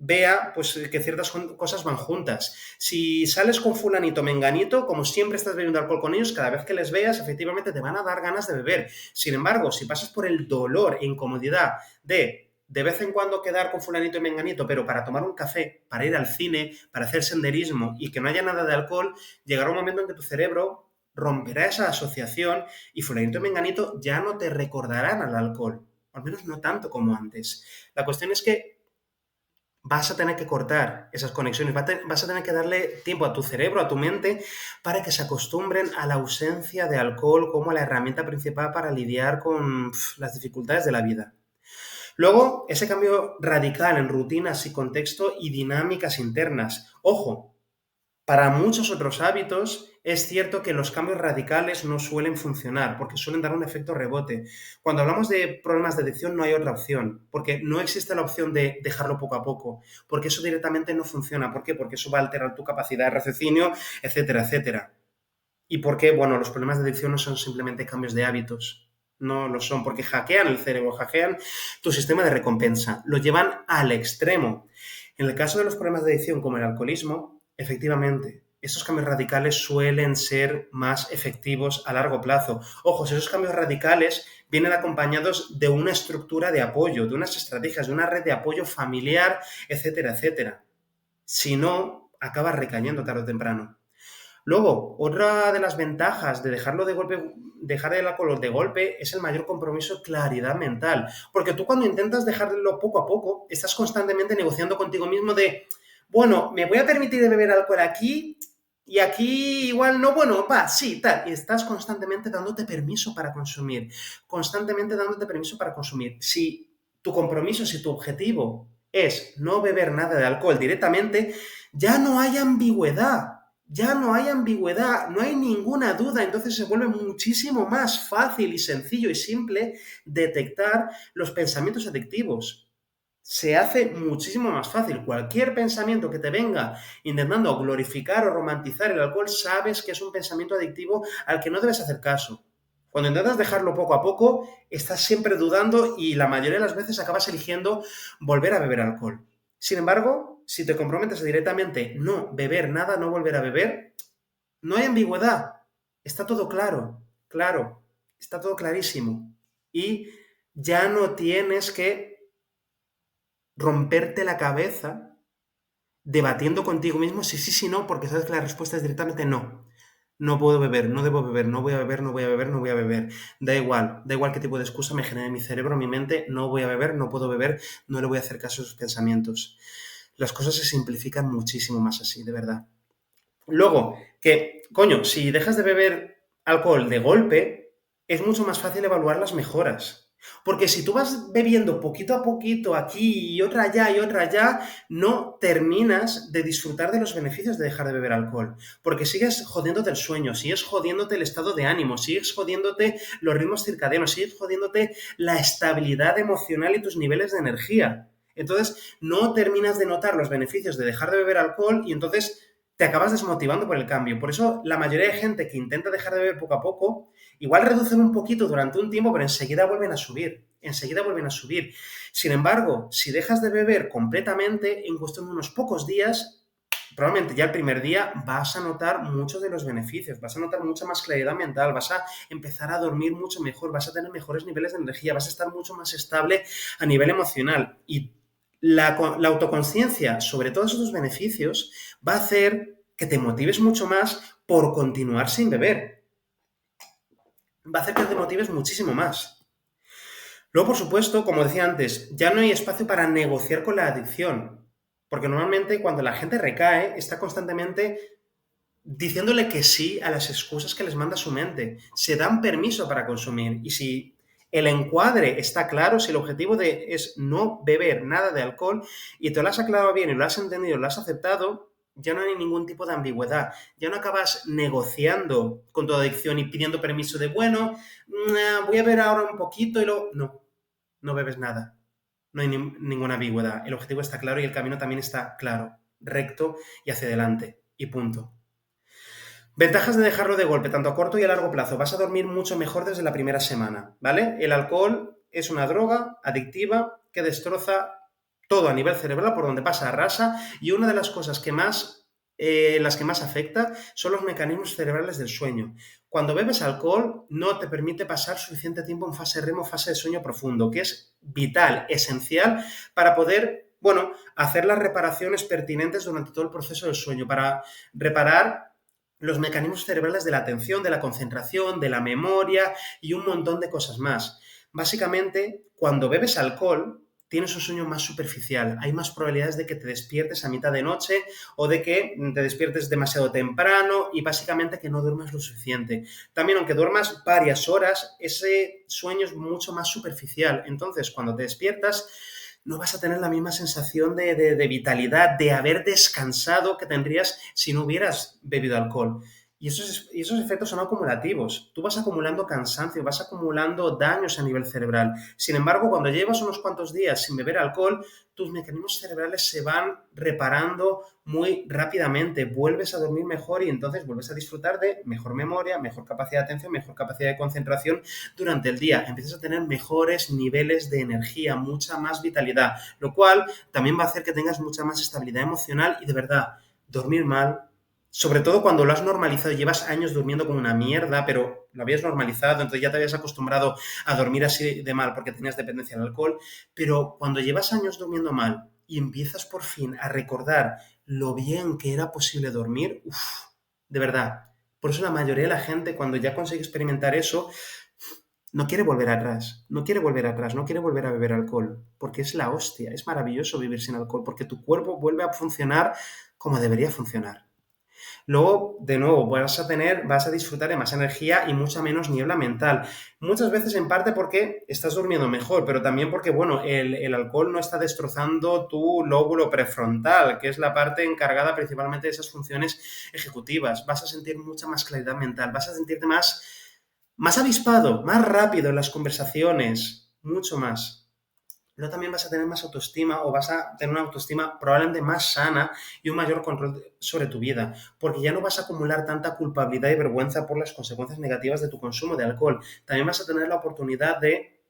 vea pues, que ciertas cosas van juntas. Si sales con fulanito, menganito, como siempre estás bebiendo alcohol con ellos, cada vez que les veas, efectivamente te van a dar ganas de beber. Sin embargo, si pasas por el dolor e incomodidad de vez en cuando quedar con fulanito y menganito, pero para tomar un café, para ir al cine, para hacer senderismo y que no haya nada de alcohol, llegará un momento en que tu cerebro romperá esa asociación y fulanito y menganito ya no te recordarán al alcohol. Al menos no tanto como antes. La cuestión es que vas a tener que cortar esas conexiones, vas a tener que darle tiempo a tu cerebro, a tu mente, para que se acostumbren a la ausencia de alcohol como la herramienta principal para lidiar con las dificultades de la vida. Luego, ese cambio radical en rutinas y contexto y dinámicas internas. Ojo, para muchos otros hábitos es cierto que los cambios radicales no suelen funcionar porque suelen dar un efecto rebote. Cuando hablamos de problemas de adicción no hay otra opción, porque no existe la opción de dejarlo poco a poco, porque eso directamente no funciona. ¿Por qué? Porque eso va a alterar tu capacidad de raciocinio, etcétera, etcétera. Y porque, bueno, los problemas de adicción no son simplemente cambios de hábitos. No lo son, porque hackean el cerebro, hackean tu sistema de recompensa, lo llevan al extremo. En el caso de los problemas de adicción como el alcoholismo, efectivamente, esos cambios radicales suelen ser más efectivos a largo plazo. Ojo, si esos cambios radicales vienen acompañados de una estructura de apoyo, de unas estrategias, de una red de apoyo familiar, etcétera, etcétera. Si no, acabas recayendo tarde o temprano. Luego, otra de las ventajas de dejarlo de golpe, dejar el alcohol de golpe es el mayor compromiso y claridad mental. Porque tú cuando intentas dejarlo poco a poco, estás constantemente negociando contigo mismo de, bueno, me voy a permitir beber alcohol aquí y aquí igual no, bueno, va, sí, tal. Y estás constantemente dándote permiso para consumir, constantemente dándote permiso para consumir. Si tu compromiso, si tu objetivo es no beber nada de alcohol directamente, ya no hay ambigüedad. Ya no hay ambigüedad, no hay ninguna duda, entonces se vuelve muchísimo más fácil y sencillo y simple detectar los pensamientos adictivos. Se hace muchísimo más fácil. Cualquier pensamiento que te venga intentando glorificar o romantizar el alcohol, sabes que es un pensamiento adictivo al que no debes hacer caso. Cuando intentas dejarlo poco a poco, estás siempre dudando y la mayoría de las veces acabas eligiendo volver a beber alcohol. Sin embargo, si te comprometes directamente no beber nada, no volver a beber, no hay ambigüedad. Está todo claro, claro, está todo clarísimo. Y ya no tienes que romperte la cabeza debatiendo contigo mismo si sí, si no, porque sabes que la respuesta es directamente no. no puedo beber, no debo beber, no voy a beber, no voy a beber, no voy a beber. Da igual qué tipo de excusa me genere mi cerebro, mi mente, no voy a beber, no puedo beber, no le voy a hacer caso a esos pensamientos. Las cosas se simplifican muchísimo más así, de verdad. Luego, que, coño, si dejas de beber alcohol de golpe, es mucho más fácil evaluar las mejoras. Porque si tú vas bebiendo poquito a poquito aquí y otra allá, no terminas de disfrutar de los beneficios de dejar de beber alcohol. Porque sigues jodiéndote el sueño, sigues jodiéndote el estado de ánimo, sigues jodiéndote los ritmos circadianos, sigues jodiéndote la estabilidad emocional y tus niveles de energía. Entonces, no terminas de notar los beneficios de dejar de beber alcohol y entonces te acabas desmotivando por el cambio. Por eso la mayoría de gente que intenta dejar de beber poco a poco, igual reducen un poquito durante un tiempo, pero enseguida vuelven a subir. Enseguida vuelven a subir. Sin embargo, si dejas de beber completamente, en cuestión de unos pocos días, probablemente ya el primer día vas a notar muchos de los beneficios, vas a notar mucha más claridad mental, vas a empezar a dormir mucho mejor, vas a tener mejores niveles de energía, vas a estar mucho más estable a nivel emocional. Y la autoconciencia sobre todos esos beneficios va a hacer que te motives mucho más por continuar sin beber. Va a hacer que te motives muchísimo más. Luego, por supuesto, como decía antes, ya no hay espacio para negociar con la adicción. Porque normalmente cuando la gente recae, está constantemente diciéndole que sí a las excusas que les manda su mente. Se dan permiso para consumir. Y si el encuadre está claro, si el objetivo es no beber nada de alcohol y te lo has aclarado bien y lo has entendido, lo has aceptado, ya no hay ningún tipo de ambigüedad. Ya no acabas negociando con tu adicción y pidiendo permiso de, bueno, voy a beber ahora un poquito y luego... No, no bebes nada. No hay ninguna ambigüedad. El objetivo está claro y el camino también está claro, recto y hacia adelante. Y punto. Ventajas de dejarlo de golpe, tanto a corto y a largo plazo. Vas a dormir mucho mejor desde la primera semana, ¿vale? El alcohol es una droga adictiva que destroza todo a nivel cerebral, por donde pasa, arrasa, y una de las cosas que las que más afecta son los mecanismos cerebrales del sueño. Cuando bebes alcohol no te permite pasar suficiente tiempo en fase REM o fase de sueño profundo, que es vital, esencial para poder, bueno, hacer las reparaciones pertinentes durante todo el proceso del sueño, para reparar los mecanismos cerebrales de la atención, de la concentración, de la memoria y un montón de cosas más. Básicamente, cuando bebes alcohol, tienes un sueño más superficial. Hay más probabilidades de que te despiertes a mitad de noche o de que te despiertes demasiado temprano y básicamente que no duermas lo suficiente. También, aunque duermas varias horas, ese sueño es mucho más superficial. Entonces, cuando te despiertas, no vas a tener la misma sensación de vitalidad, de haber descansado que tendrías si no hubieras bebido alcohol. Y esos efectos son acumulativos. Tú vas acumulando cansancio, vas acumulando daños a nivel cerebral. Sin embargo, cuando llevas unos cuantos días sin beber alcohol, tus mecanismos cerebrales se van reparando muy rápidamente. Vuelves a dormir mejor y entonces vuelves a disfrutar de mejor memoria, mejor capacidad de atención, mejor capacidad de concentración durante el día. Empiezas a tener mejores niveles de energía, mucha más vitalidad, lo cual también va a hacer que tengas mucha más estabilidad emocional y de verdad, dormir mal, sobre todo cuando lo has normalizado, llevas años durmiendo como una mierda, pero lo habías normalizado, entonces ya te habías acostumbrado a dormir así de mal porque tenías dependencia del alcohol, pero cuando llevas años durmiendo mal y empiezas por fin a recordar lo bien que era posible dormir, uff, de verdad. Por eso la mayoría de la gente, cuando ya consigue experimentar eso, no quiere volver atrás, no quiere volver atrás, no quiere volver a beber alcohol, porque es la hostia, es maravilloso vivir sin alcohol, porque tu cuerpo vuelve a funcionar como debería funcionar. Luego, de nuevo, vas a disfrutar de más energía y mucha menos niebla mental. Muchas veces en parte porque estás durmiendo mejor, pero también porque, bueno, el alcohol no está destrozando tu lóbulo prefrontal, que es la parte encargada principalmente de esas funciones ejecutivas. Vas a sentir mucha más claridad mental, vas a sentirte más avispado, más rápido en las conversaciones, mucho más. Luego también vas a tener más autoestima o vas a tener una autoestima probablemente más sana y un mayor control sobre tu vida, porque ya no vas a acumular tanta culpabilidad y vergüenza por las consecuencias negativas de tu consumo de alcohol. También vas a tener la oportunidad de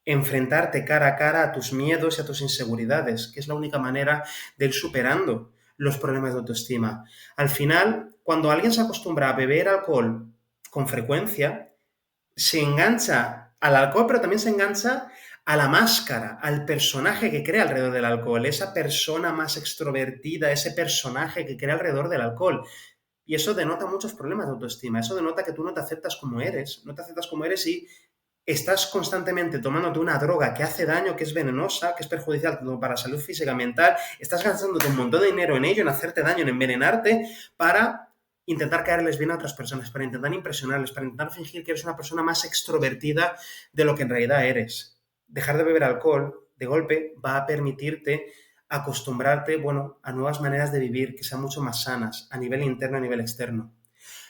enfrentarte cara a cara a tus miedos y a tus inseguridades, que es la única manera de ir superando los problemas de autoestima. Al final, cuando alguien se acostumbra a beber alcohol con frecuencia, se engancha al alcohol, pero también se engancha a la máscara, al personaje que crea alrededor del alcohol, esa persona más extrovertida, ese personaje que crea alrededor del alcohol. Y eso denota muchos problemas de autoestima. Eso denota que tú no te aceptas como eres. No te aceptas como eres y estás constantemente tomándote una droga que hace daño, que es venenosa, que es perjudicial tanto para la salud física y mental. Estás gastándote un montón de dinero en ello, en hacerte daño, en envenenarte, para intentar caerles bien a otras personas, para intentar impresionarles, para intentar fingir que eres una persona más extrovertida de lo que en realidad eres. Dejar de beber alcohol, de golpe, va a permitirte acostumbrarte, bueno, a nuevas maneras de vivir que sean mucho más sanas, a nivel interno, a nivel externo.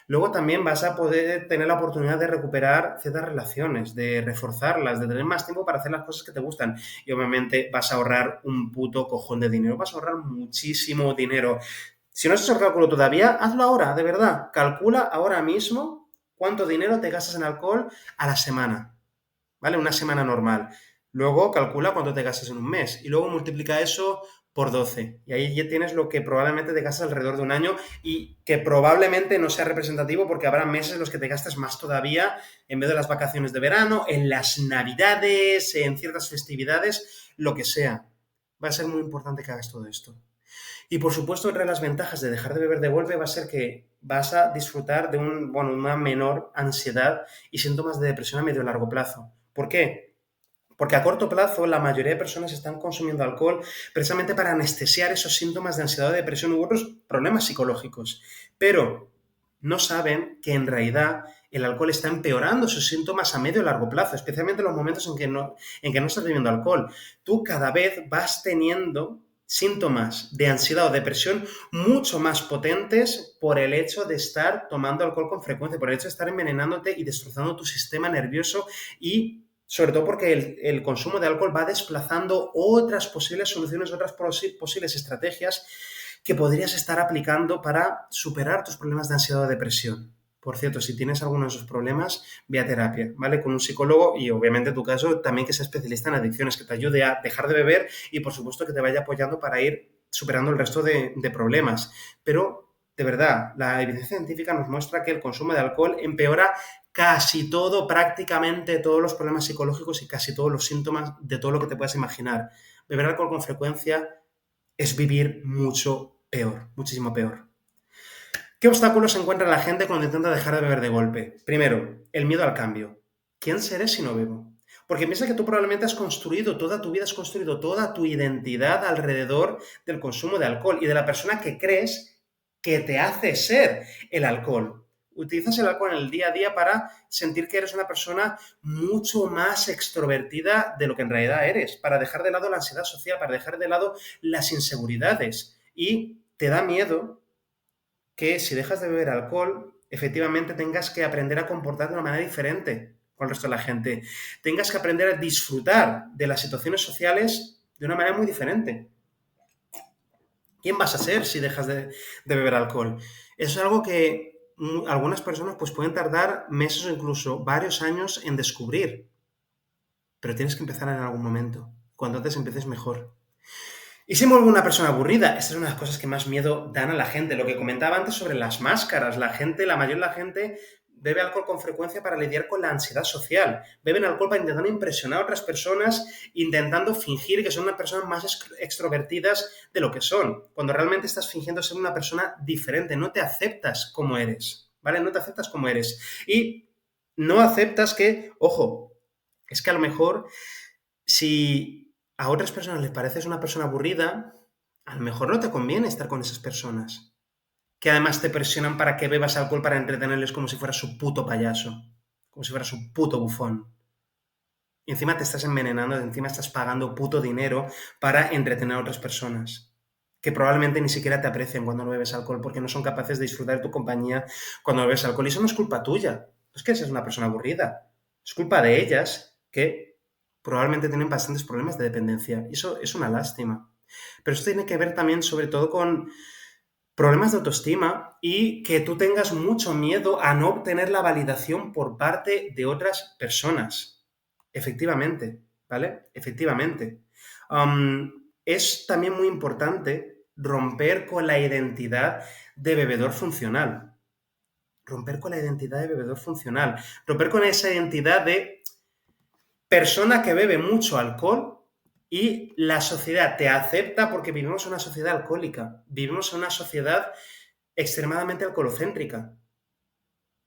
Luego también vas a poder tener la oportunidad de recuperar ciertas relaciones, de reforzarlas, de tener más tiempo para hacer las cosas que te gustan. Y obviamente vas a ahorrar un puto cojón de dinero, vas a ahorrar muchísimo dinero. Si no has hecho el cálculo todavía, hazlo ahora, de verdad. Calcula ahora mismo cuánto dinero te gastas en alcohol a la semana, ¿vale? Una semana normal. Luego calcula cuánto te gastas en un mes y luego multiplica eso por 12. Y ahí ya tienes lo que probablemente te gastas alrededor de un año y que probablemente no sea representativo porque habrá meses en los que te gastas más todavía en vez de las vacaciones de verano, en las navidades, en ciertas festividades, lo que sea. Va a ser muy importante que hagas todo esto. Y por supuesto, entre las ventajas de dejar de beber de golpe va a ser que vas a disfrutar de una menor ansiedad y síntomas de depresión a medio y largo plazo. ¿Por qué? Porque a corto plazo la mayoría de personas están consumiendo alcohol precisamente para anestesiar esos síntomas de ansiedad, de depresión u otros problemas psicológicos. Pero no saben que en realidad el alcohol está empeorando sus síntomas a medio y largo plazo, especialmente en los momentos en que no estás bebiendo alcohol. Tú cada vez vas teniendo síntomas de ansiedad o depresión mucho más potentes por el hecho de estar tomando alcohol con frecuencia, por el hecho de estar envenenándote y destrozando tu sistema nervioso y sobre todo porque el consumo de alcohol va desplazando otras posibles soluciones, otras posibles estrategias que podrías estar aplicando para superar tus problemas de ansiedad o depresión. Por cierto, si tienes alguno de esos problemas, ve a terapia, ¿vale? Con un psicólogo y obviamente en tu caso también que sea especialista en adicciones, que te ayude a dejar de beber y por supuesto que te vaya apoyando para ir superando el resto de problemas. Pero, de verdad, la evidencia científica nos muestra que el consumo de alcohol empeora casi todo, prácticamente todos los problemas psicológicos y casi todos los síntomas de todo lo que te puedas imaginar. Beber alcohol con frecuencia es vivir mucho peor, muchísimo peor. ¿Qué obstáculos encuentra la gente cuando intenta dejar de beber de golpe? Primero, el miedo al cambio. ¿Quién seré si no bebo? Porque piensa que tú probablemente has construido toda tu vida, has construido toda tu identidad alrededor del consumo de alcohol y de la persona que crees que te hace ser el alcohol. Utilizas el alcohol en el día a día para sentir que eres una persona mucho más extrovertida de lo que en realidad eres, para dejar de lado la ansiedad social, para dejar de lado las inseguridades. Y te da miedo que si dejas de beber alcohol, efectivamente tengas que aprender a comportarte de una manera diferente con el resto de la gente. Tengas que aprender a disfrutar de las situaciones sociales de una manera muy diferente. ¿Quién vas a ser si dejas de beber alcohol? Eso es algo que algunas personas pues, pueden tardar meses o incluso varios años en descubrir. Pero tienes que empezar en algún momento. Cuanto antes empieces, mejor. Y si me vuelvo una persona aburrida, esta es una de las cosas que más miedo dan a la gente. Lo que comentaba antes sobre las máscaras. La mayoría de la gente bebe alcohol con frecuencia para lidiar con la ansiedad social. Beben alcohol para intentar impresionar a otras personas, intentando fingir que son unas personas más extrovertidas de lo que son, cuando realmente estás fingiendo ser una persona diferente. No te aceptas como eres, ¿vale? No te aceptas como eres. Y no aceptas que, ojo, es que a lo mejor si a otras personas les pareces una persona aburrida, a lo mejor no te conviene estar con esas personas, que además te presionan para que bebas alcohol para entretenerles como si fueras su puto payaso, como si fueras su puto bufón. Y encima te estás envenenando, encima estás pagando puto dinero para entretener a otras personas, que probablemente ni siquiera te aprecian cuando no bebes alcohol, porque no son capaces de disfrutar de tu compañía cuando bebes alcohol. Y eso no es culpa tuya, no es que seas una persona aburrida, es culpa de ellas que probablemente tienen bastantes problemas de dependencia. Y eso es una lástima. Pero esto tiene que ver también sobre todo con problemas de autoestima y que tú tengas mucho miedo a no obtener la validación por parte de otras personas. Efectivamente, ¿vale? Efectivamente. Es también muy importante romper con la identidad de bebedor funcional. Romper con la identidad de bebedor funcional. Romper con esa identidad de persona que bebe mucho alcohol y la sociedad te acepta porque vivimos en una sociedad alcohólica. Vivimos en una sociedad extremadamente alcoholocéntrica.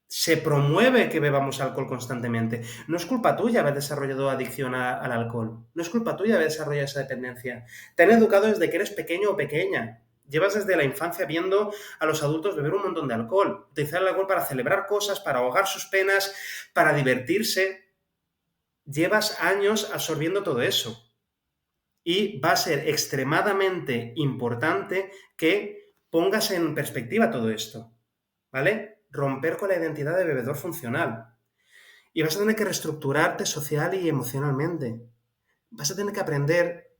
Se promueve que bebamos alcohol constantemente. No es culpa tuya haber desarrollado adicción al alcohol. No es culpa tuya haber desarrollado esa dependencia. Te han educado desde que eres pequeño o pequeña. Llevas desde la infancia viendo a los adultos beber un montón de alcohol, utilizar el alcohol para celebrar cosas, para ahogar sus penas, para divertirse. Llevas años absorbiendo todo eso. Y va a ser extremadamente importante que pongas en perspectiva todo esto, ¿vale? Romper con la identidad de bebedor funcional. Y vas a tener que reestructurarte social y emocionalmente. Vas a tener que aprender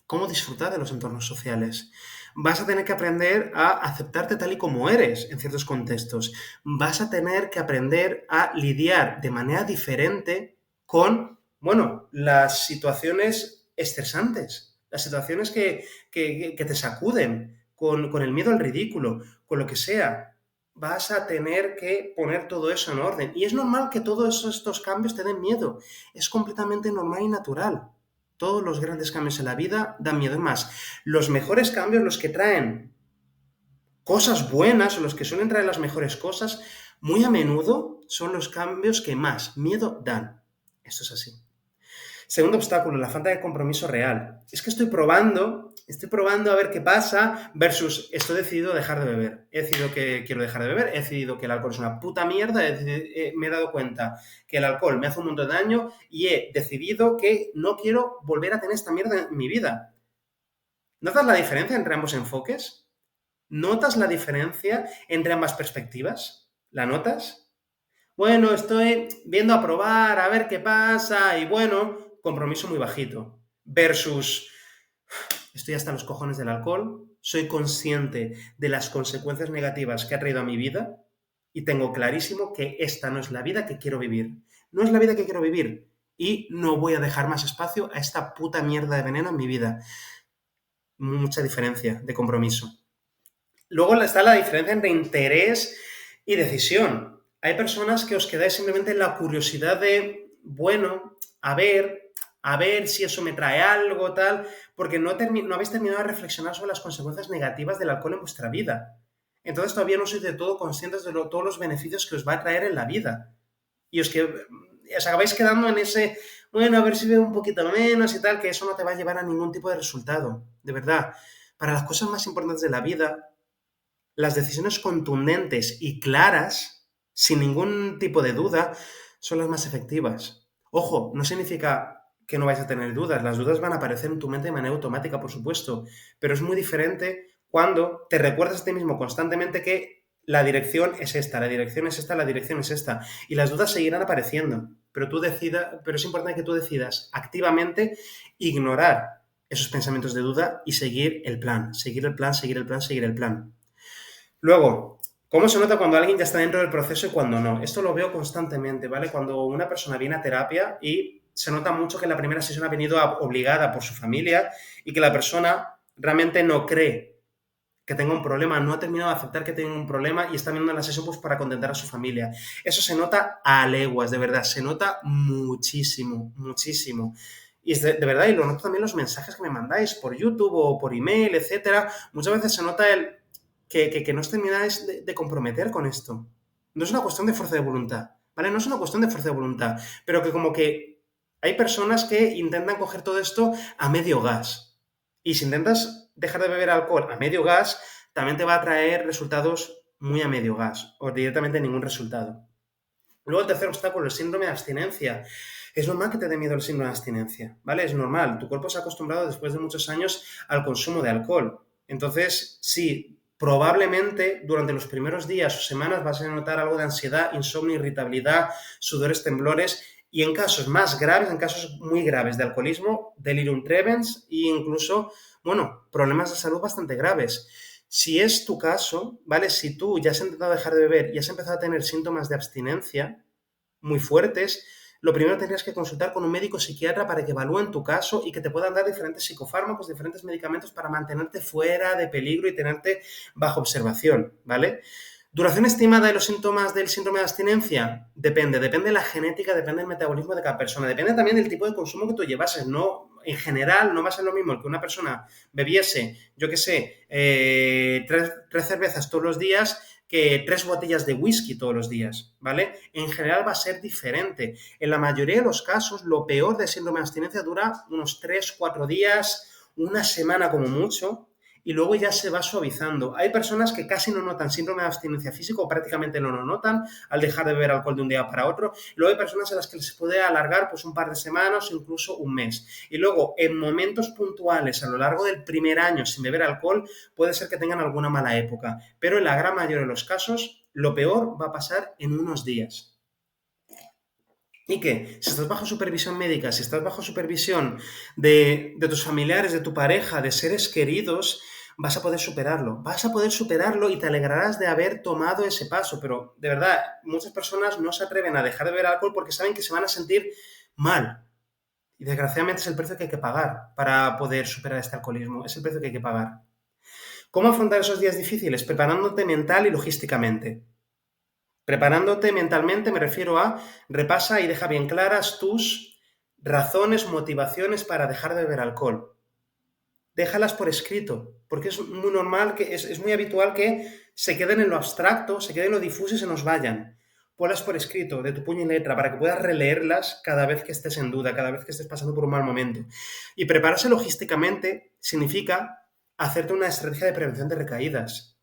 cómo disfrutar de los entornos sociales. Vas a tener que aprender a aceptarte tal y como eres en ciertos contextos. Vas a tener que aprender a lidiar de manera diferente con, bueno, las situaciones estresantes, las situaciones que te sacuden, con el miedo al ridículo, con lo que sea. Vas a tener que poner todo eso en orden. Y es normal que todos estos cambios te den miedo. Es completamente normal y natural. Todos los grandes cambios en la vida dan miedo. Es más, los mejores cambios, los que traen cosas buenas o los que suelen traer las mejores cosas, muy a menudo son los cambios que más miedo dan. Esto es así. Segundo obstáculo, la falta de compromiso real. Es que estoy probando a ver qué pasa versus estoy decidido a dejar de beber. He decidido que quiero dejar de beber, he decidido que el alcohol es una puta mierda, me he dado cuenta que el alcohol me hace un montón de daño y he decidido que no quiero volver a tener esta mierda en mi vida. ¿Notas la diferencia entre ambos enfoques? ¿Notas la diferencia entre ambas perspectivas? ¿La notas? Bueno, estoy viendo a probar, a ver qué pasa, y bueno, compromiso muy bajito. Versus, estoy hasta los cojones del alcohol, soy consciente de las consecuencias negativas que ha traído a mi vida y tengo clarísimo que esta no es la vida que quiero vivir. No es la vida que quiero vivir y no voy a dejar más espacio a esta puta mierda de veneno en mi vida. Mucha diferencia de compromiso. Luego está la diferencia entre interés y decisión. Hay personas que os quedáis simplemente en la curiosidad de, bueno, a ver si eso me trae algo, tal, porque no habéis terminado de reflexionar sobre las consecuencias negativas del alcohol en vuestra vida. Entonces todavía no sois de todo conscientes de todos los beneficios que os va a traer en la vida. Y os acabáis quedando en ese, bueno, a ver si veo un poquito menos y tal, que eso no te va a llevar a ningún tipo de resultado. De verdad, para las cosas más importantes de la vida, las decisiones contundentes y claras, sin ningún tipo de duda, son las más efectivas. Ojo, no significa que no vais a tener dudas. Las dudas van a aparecer en tu mente de manera automática, por supuesto, pero es muy diferente cuando te recuerdas a ti mismo constantemente que la dirección es esta, la dirección es esta, la dirección es esta, y las dudas seguirán apareciendo, pero pero es importante que tú decidas activamente ignorar esos pensamientos de duda y seguir el plan, seguir el plan, seguir el plan, seguir el plan. Luego, ¿cómo se nota cuando alguien ya está dentro del proceso y cuando no? Esto lo veo constantemente, ¿vale? Cuando una persona viene a terapia y se nota mucho que en la primera sesión ha venido obligada por su familia y que la persona realmente no cree que tenga un problema, no ha terminado de aceptar que tenga un problema y está viniendo a la sesión pues para contentar a su familia. Eso se nota a leguas, de verdad, se nota muchísimo, muchísimo. Y es de verdad, y lo noto también en los mensajes que me mandáis por YouTube o por email, etcétera. Muchas veces se nota que no os termináis de comprometer con esto. No es una cuestión de fuerza de voluntad, ¿vale? No es una cuestión de fuerza de voluntad, pero que como que hay personas que intentan coger todo esto a medio gas. Y si intentas dejar de beber alcohol a medio gas, también te va a traer resultados muy a medio gas o directamente ningún resultado. Luego el tercer obstáculo, el síndrome de abstinencia. Es normal que te dé miedo el síndrome de abstinencia, ¿vale? Es normal. Tu cuerpo se ha acostumbrado después de muchos años al consumo de alcohol. Entonces, sí, probablemente durante los primeros días o semanas vas a notar algo de ansiedad, insomnio, irritabilidad, sudores, temblores y en casos más graves, en casos muy graves de alcoholismo, delirium tremens e incluso, bueno, problemas de salud bastante graves. Si es tu caso, ¿vale? Si tú ya has intentado dejar de beber y has empezado a tener síntomas de abstinencia muy fuertes, lo primero tendrías que consultar con un médico psiquiatra para que evalúen tu caso y que te puedan dar diferentes psicofármacos, diferentes medicamentos para mantenerte fuera de peligro y tenerte bajo observación, ¿vale? ¿Duración estimada de los síntomas del síndrome de abstinencia? Depende de la genética, depende del metabolismo de cada persona, depende también del tipo de consumo que tú llevases, no En general, no va a ser lo mismo que una persona bebiese, yo qué sé, tres cervezas todos los días que 3 botellas de whisky todos los días, ¿vale? En general va a ser diferente. En la mayoría de los casos, lo peor de síndrome de abstinencia dura unos 3, 4 días, una semana como mucho, y luego ya se va suavizando. Hay personas que casi no notan síndrome de abstinencia físico o prácticamente no lo notan al dejar de beber alcohol de un día para otro. Luego hay personas a las que les puede alargar pues un par de semanas o incluso un mes. Y luego, en momentos puntuales a lo largo del primer año sin beber alcohol, puede ser que tengan alguna mala época. Pero en la gran mayoría de los casos, lo peor va a pasar en unos días. ¿Y qué? Si estás bajo supervisión médica, si estás bajo supervisión de tus familiares, de tu pareja, de seres queridos, vas a poder superarlo. Vas a poder superarlo y te alegrarás de haber tomado ese paso. Pero, de verdad, muchas personas no se atreven a dejar de beber alcohol porque saben que se van a sentir mal. Y desgraciadamente es el precio que hay que pagar para poder superar este alcoholismo. Es el precio que hay que pagar. ¿Cómo afrontar esos días difíciles? Preparándote mental y logísticamente. Preparándote mentalmente me refiero a repasa y deja bien claras tus razones, motivaciones para dejar de beber alcohol. Déjalas por escrito, porque es muy normal, es muy habitual que se queden en lo abstracto, se queden en lo difuso y se nos vayan. Ponlas por escrito, de tu puño y letra, para que puedas releerlas cada vez que estés en duda, cada vez que estés pasando por un mal momento. Y prepararse logísticamente significa hacerte una estrategia de prevención de recaídas.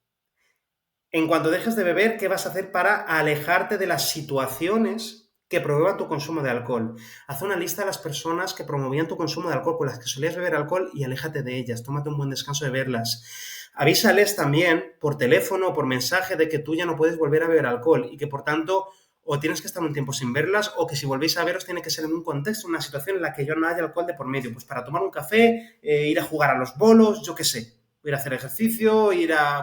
En cuanto dejes de beber, ¿qué vas a hacer para alejarte de las situaciones que promuevan tu consumo de alcohol? Haz una lista de las personas que promovían tu consumo de alcohol, con las que solías beber alcohol, y aléjate de ellas. Tómate un buen descanso de verlas. Avísales también por teléfono o por mensaje de que tú ya no puedes volver a beber alcohol y que por tanto o tienes que estar un tiempo sin verlas o que si volvéis a veros tiene que ser en un contexto, en una situación en la que ya no haya alcohol de por medio. Pues para tomar un café, ir a jugar a los bolos, yo qué sé. Ir a hacer ejercicio,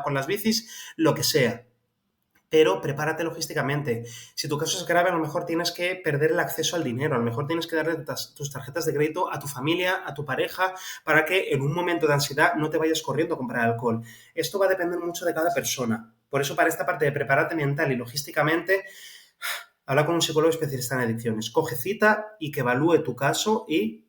con las bicis, lo que sea. Pero prepárate logísticamente. Si tu caso es grave, a lo mejor tienes que perder el acceso al dinero, a lo mejor tienes que darle tus tarjetas de crédito a tu familia, a tu pareja, para que en un momento de ansiedad no te vayas corriendo a comprar alcohol. Esto va a depender mucho de cada persona. Por eso, para esta parte de prepararte mental y logísticamente, habla con un psicólogo especialista en adicciones. Coge cita y que evalúe tu caso y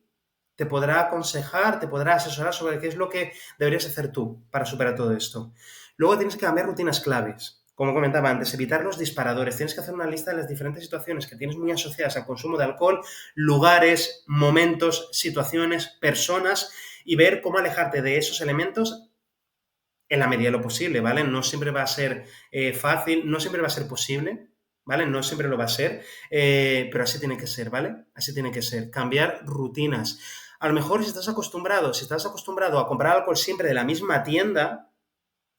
te podrá aconsejar, te podrá asesorar sobre qué es lo que deberías hacer tú para superar todo esto. Luego tienes que cambiar rutinas claves. Como comentaba antes, evitar los disparadores. Tienes que hacer una lista de las diferentes situaciones que tienes muy asociadas al consumo de alcohol, lugares, momentos, situaciones, personas, y ver cómo alejarte de esos elementos en la medida de lo posible, ¿vale? No siempre va a ser fácil, no siempre va a ser posible, ¿vale? No siempre lo va a ser, pero así tiene que ser, ¿vale? Así tiene que ser. Cambiar rutinas. A lo mejor si estás acostumbrado a comprar alcohol siempre la misma tienda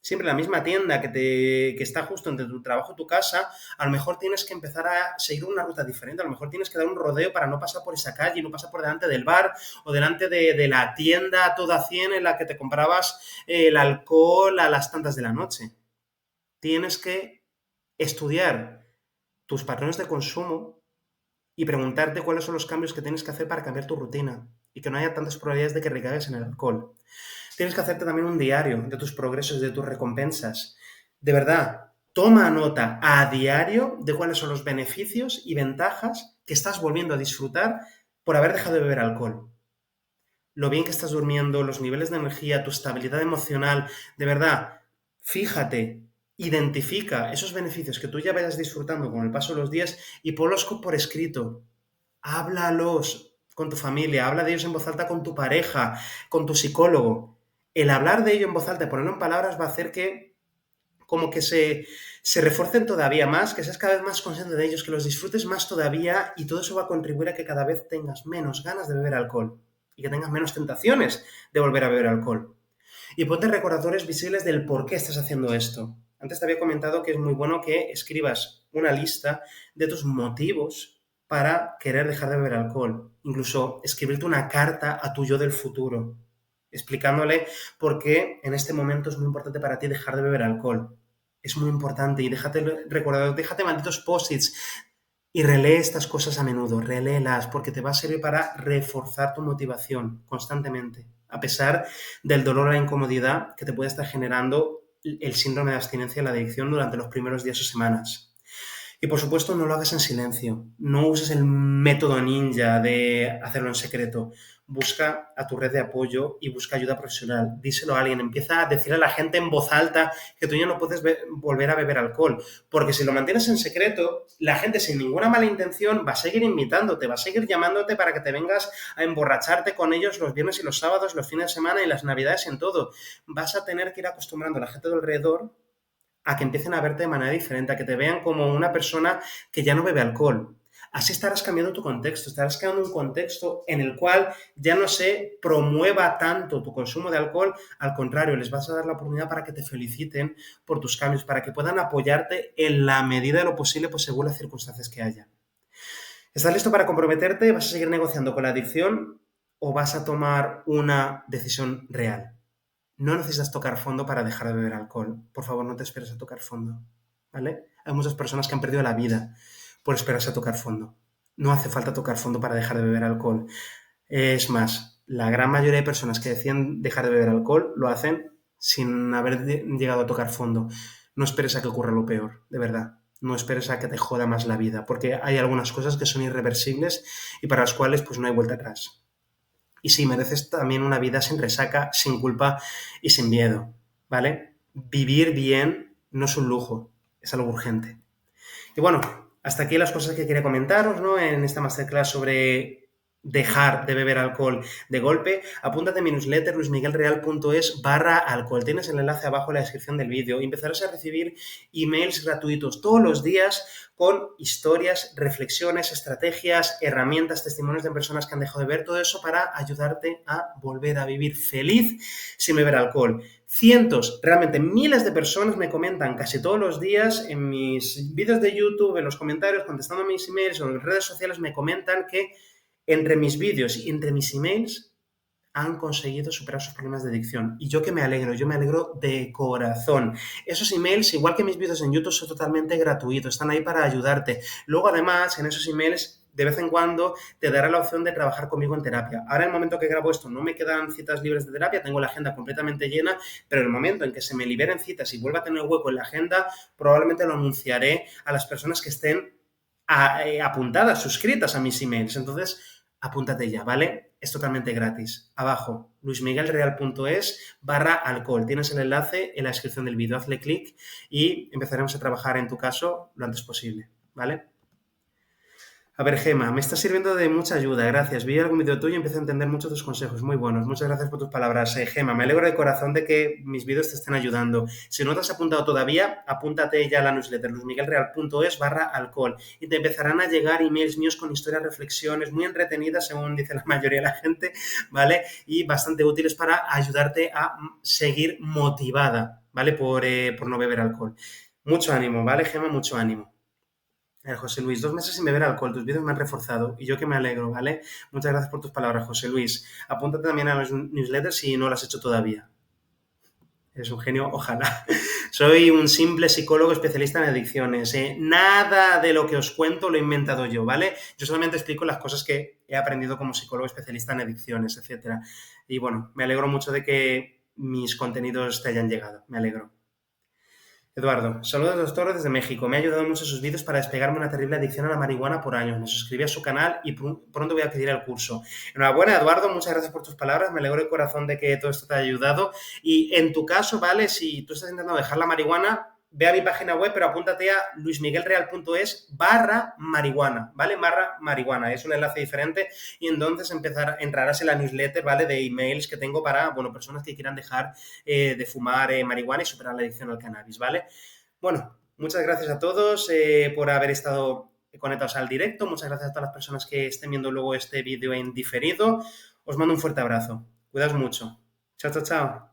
que está justo entre tu trabajo y tu casa, a lo mejor tienes que empezar a seguir una ruta diferente, a lo mejor tienes que dar un rodeo para no pasar por esa calle, no pasar por delante del bar o delante de la tienda toda 100 en la que te comprabas el alcohol a las tantas de la noche. Tienes que estudiar tus patrones de consumo y preguntarte cuáles son los cambios que tienes que hacer para cambiar tu rutina y que no haya tantas probabilidades de que recaigas en el alcohol. Tienes que hacerte también un diario de tus progresos, de tus recompensas. De verdad, toma nota a diario de cuáles son los beneficios y ventajas que estás volviendo a disfrutar por haber dejado de beber alcohol. Lo bien que estás durmiendo, los niveles de energía, tu estabilidad emocional. De verdad, fíjate, identifica esos beneficios que tú ya vayas disfrutando con el paso de los días y ponlos por escrito. Háblalos con tu familia, habla de ellos en voz alta con tu pareja, con tu psicólogo. El hablar de ello en voz alta, ponerlo en palabras, va a hacer que como que se refuercen todavía más, que seas cada vez más consciente de ellos, que los disfrutes más todavía, y todo eso va a contribuir a que cada vez tengas menos ganas de beber alcohol y que tengas menos tentaciones de volver a beber alcohol. Y ponte recordadores visibles del por qué estás haciendo esto. Antes te había comentado que es muy bueno que escribas una lista de tus motivos para querer dejar de beber alcohol. Incluso escribirte una carta a tu yo del futuro, explicándole por qué en este momento es muy importante para ti dejar de beber alcohol. Es muy importante y déjate malditos post-its y relee estas cosas a menudo, reléelas porque te va a servir para reforzar tu motivación constantemente, a pesar del dolor o la incomodidad que te puede estar generando el síndrome de abstinencia y la adicción durante los primeros días o semanas. Y por supuesto no lo hagas en silencio, no uses el método ninja de hacerlo en secreto. busca a tu red de apoyo y busca ayuda profesional. Díselo a alguien, empieza a decir a la gente en voz alta que tú ya no puedes volver a beber alcohol, porque si lo mantienes en secreto, la gente sin ninguna mala intención va a seguir invitándote, va a seguir llamándote para que te vengas a emborracharte con ellos los viernes y los sábados, los fines de semana y las navidades y en todo. Vas a tener que ir acostumbrando a la gente de alrededor a que empiecen a verte de manera diferente, a que te vean como una persona que ya no bebe alcohol. Así estarás cambiando tu contexto, estarás creando un contexto en el cual ya no se promueva tanto tu consumo de alcohol, al contrario, les vas a dar la oportunidad para que te feliciten por tus cambios, para que puedan apoyarte en la medida de lo posible, pues según las circunstancias que haya. ¿Estás listo para comprometerte? ¿Vas a seguir negociando con la adicción o vas a tomar una decisión real? No necesitas tocar fondo para dejar de beber alcohol. Por favor, no te esperes a tocar fondo, ¿vale? Hay muchas personas que han perdido la vida por esperarse a tocar fondo. No hace falta tocar fondo para dejar de beber alcohol. Es más, la gran mayoría de personas que deciden dejar de beber alcohol lo hacen sin haber llegado a tocar fondo. No esperes a que ocurra lo peor, de verdad. No esperes a que te joda más la vida, porque hay algunas cosas que son irreversibles y para las cuales pues no hay vuelta atrás. Y sí, mereces también una vida sin resaca, sin culpa y sin miedo, ¿vale? Vivir bien no es un lujo, es algo urgente. Y bueno, hasta aquí las cosas que quería comentaros, ¿no? En esta masterclass sobre dejar de beber alcohol de golpe. Apúntate a mi newsletter luismiguelreal.es/alcohol. Tienes el enlace abajo en la descripción del vídeo y empezarás a recibir emails gratuitos todos los días con historias, reflexiones, estrategias, herramientas, testimonios de personas que han dejado de beber, todo eso para ayudarte a volver a vivir feliz sin beber alcohol. Cientos, realmente miles de personas me comentan casi todos los días en mis vídeos de YouTube, en los comentarios, contestando a mis emails o en redes sociales, me comentan que entre mis vídeos y entre mis emails han conseguido superar sus problemas de adicción. Y yo me alegro de corazón. Esos emails, igual que mis vídeos en YouTube, son totalmente gratuitos, están ahí para ayudarte. Luego, además, en esos emails, de vez en cuando, te dará la opción de trabajar conmigo en terapia. Ahora, en el momento que grabo esto, no me quedan citas libres de terapia, tengo la agenda completamente llena, pero en el momento en que se me liberen citas y vuelva a tener hueco en la agenda, probablemente lo anunciaré a las personas que estén apuntadas, suscritas a mis emails. Entonces, apúntate ya, ¿vale? Es totalmente gratis. Abajo, luismiguelreal.es/alcohol. Tienes el enlace en la descripción del vídeo. Hazle clic y empezaremos a trabajar en tu caso lo antes posible, ¿vale? A ver, Gema, me está sirviendo de mucha ayuda, gracias. Vi algún vídeo tuyo y empecé a entender muchos tus consejos, muy buenos. Muchas gracias por tus palabras, Gema. Me alegro de corazón de que mis vídeos te estén ayudando. Si no te has apuntado todavía, apúntate ya a la newsletter, luismiguelreal.es/alcohol y te empezarán a llegar emails míos con historias, reflexiones muy entretenidas, según dice la mayoría de la gente, ¿vale? Y bastante útiles para ayudarte a seguir motivada, ¿vale? Por no beber alcohol. Mucho ánimo, ¿vale, Gema? Mucho ánimo. José Luis, 2 meses sin beber alcohol, tus vídeos me han reforzado y yo que me alegro, ¿vale? Muchas gracias por tus palabras, José Luis. Apúntate también a los newsletters si no lo has hecho todavía. Eres un genio, ojalá. Soy un simple psicólogo especialista en adicciones. Nada de lo que os cuento lo he inventado yo, ¿vale? Yo solamente explico las cosas que he aprendido como psicólogo especialista en adicciones, etc. Y bueno, me alegro mucho de que mis contenidos te hayan llegado. Me alegro. Eduardo, saludos doctor desde México. Me ha ayudado mucho sus vídeos para despegarme una terrible adicción a la marihuana por años. Me suscribí a su canal y pronto voy a pedir el curso. Enhorabuena, Eduardo. Muchas gracias por tus palabras. Me alegro de corazón de que todo esto te haya ayudado. Y en tu caso, ¿vale? Si tú estás intentando dejar la marihuana, ve a mi página web, pero apúntate a luismiguelreal.es/marihuana, ¿vale? /marihuana. Es un enlace diferente y entonces entrarás en la newsletter, ¿vale? De emails que tengo para, bueno, personas que quieran dejar de fumar marihuana y superar la adicción al cannabis, ¿vale? Bueno, muchas gracias a todos por haber estado conectados al directo. Muchas gracias a todas las personas que estén viendo luego este vídeo en diferido. Os mando un fuerte abrazo. Cuidaos mucho. Chao, chao, chao.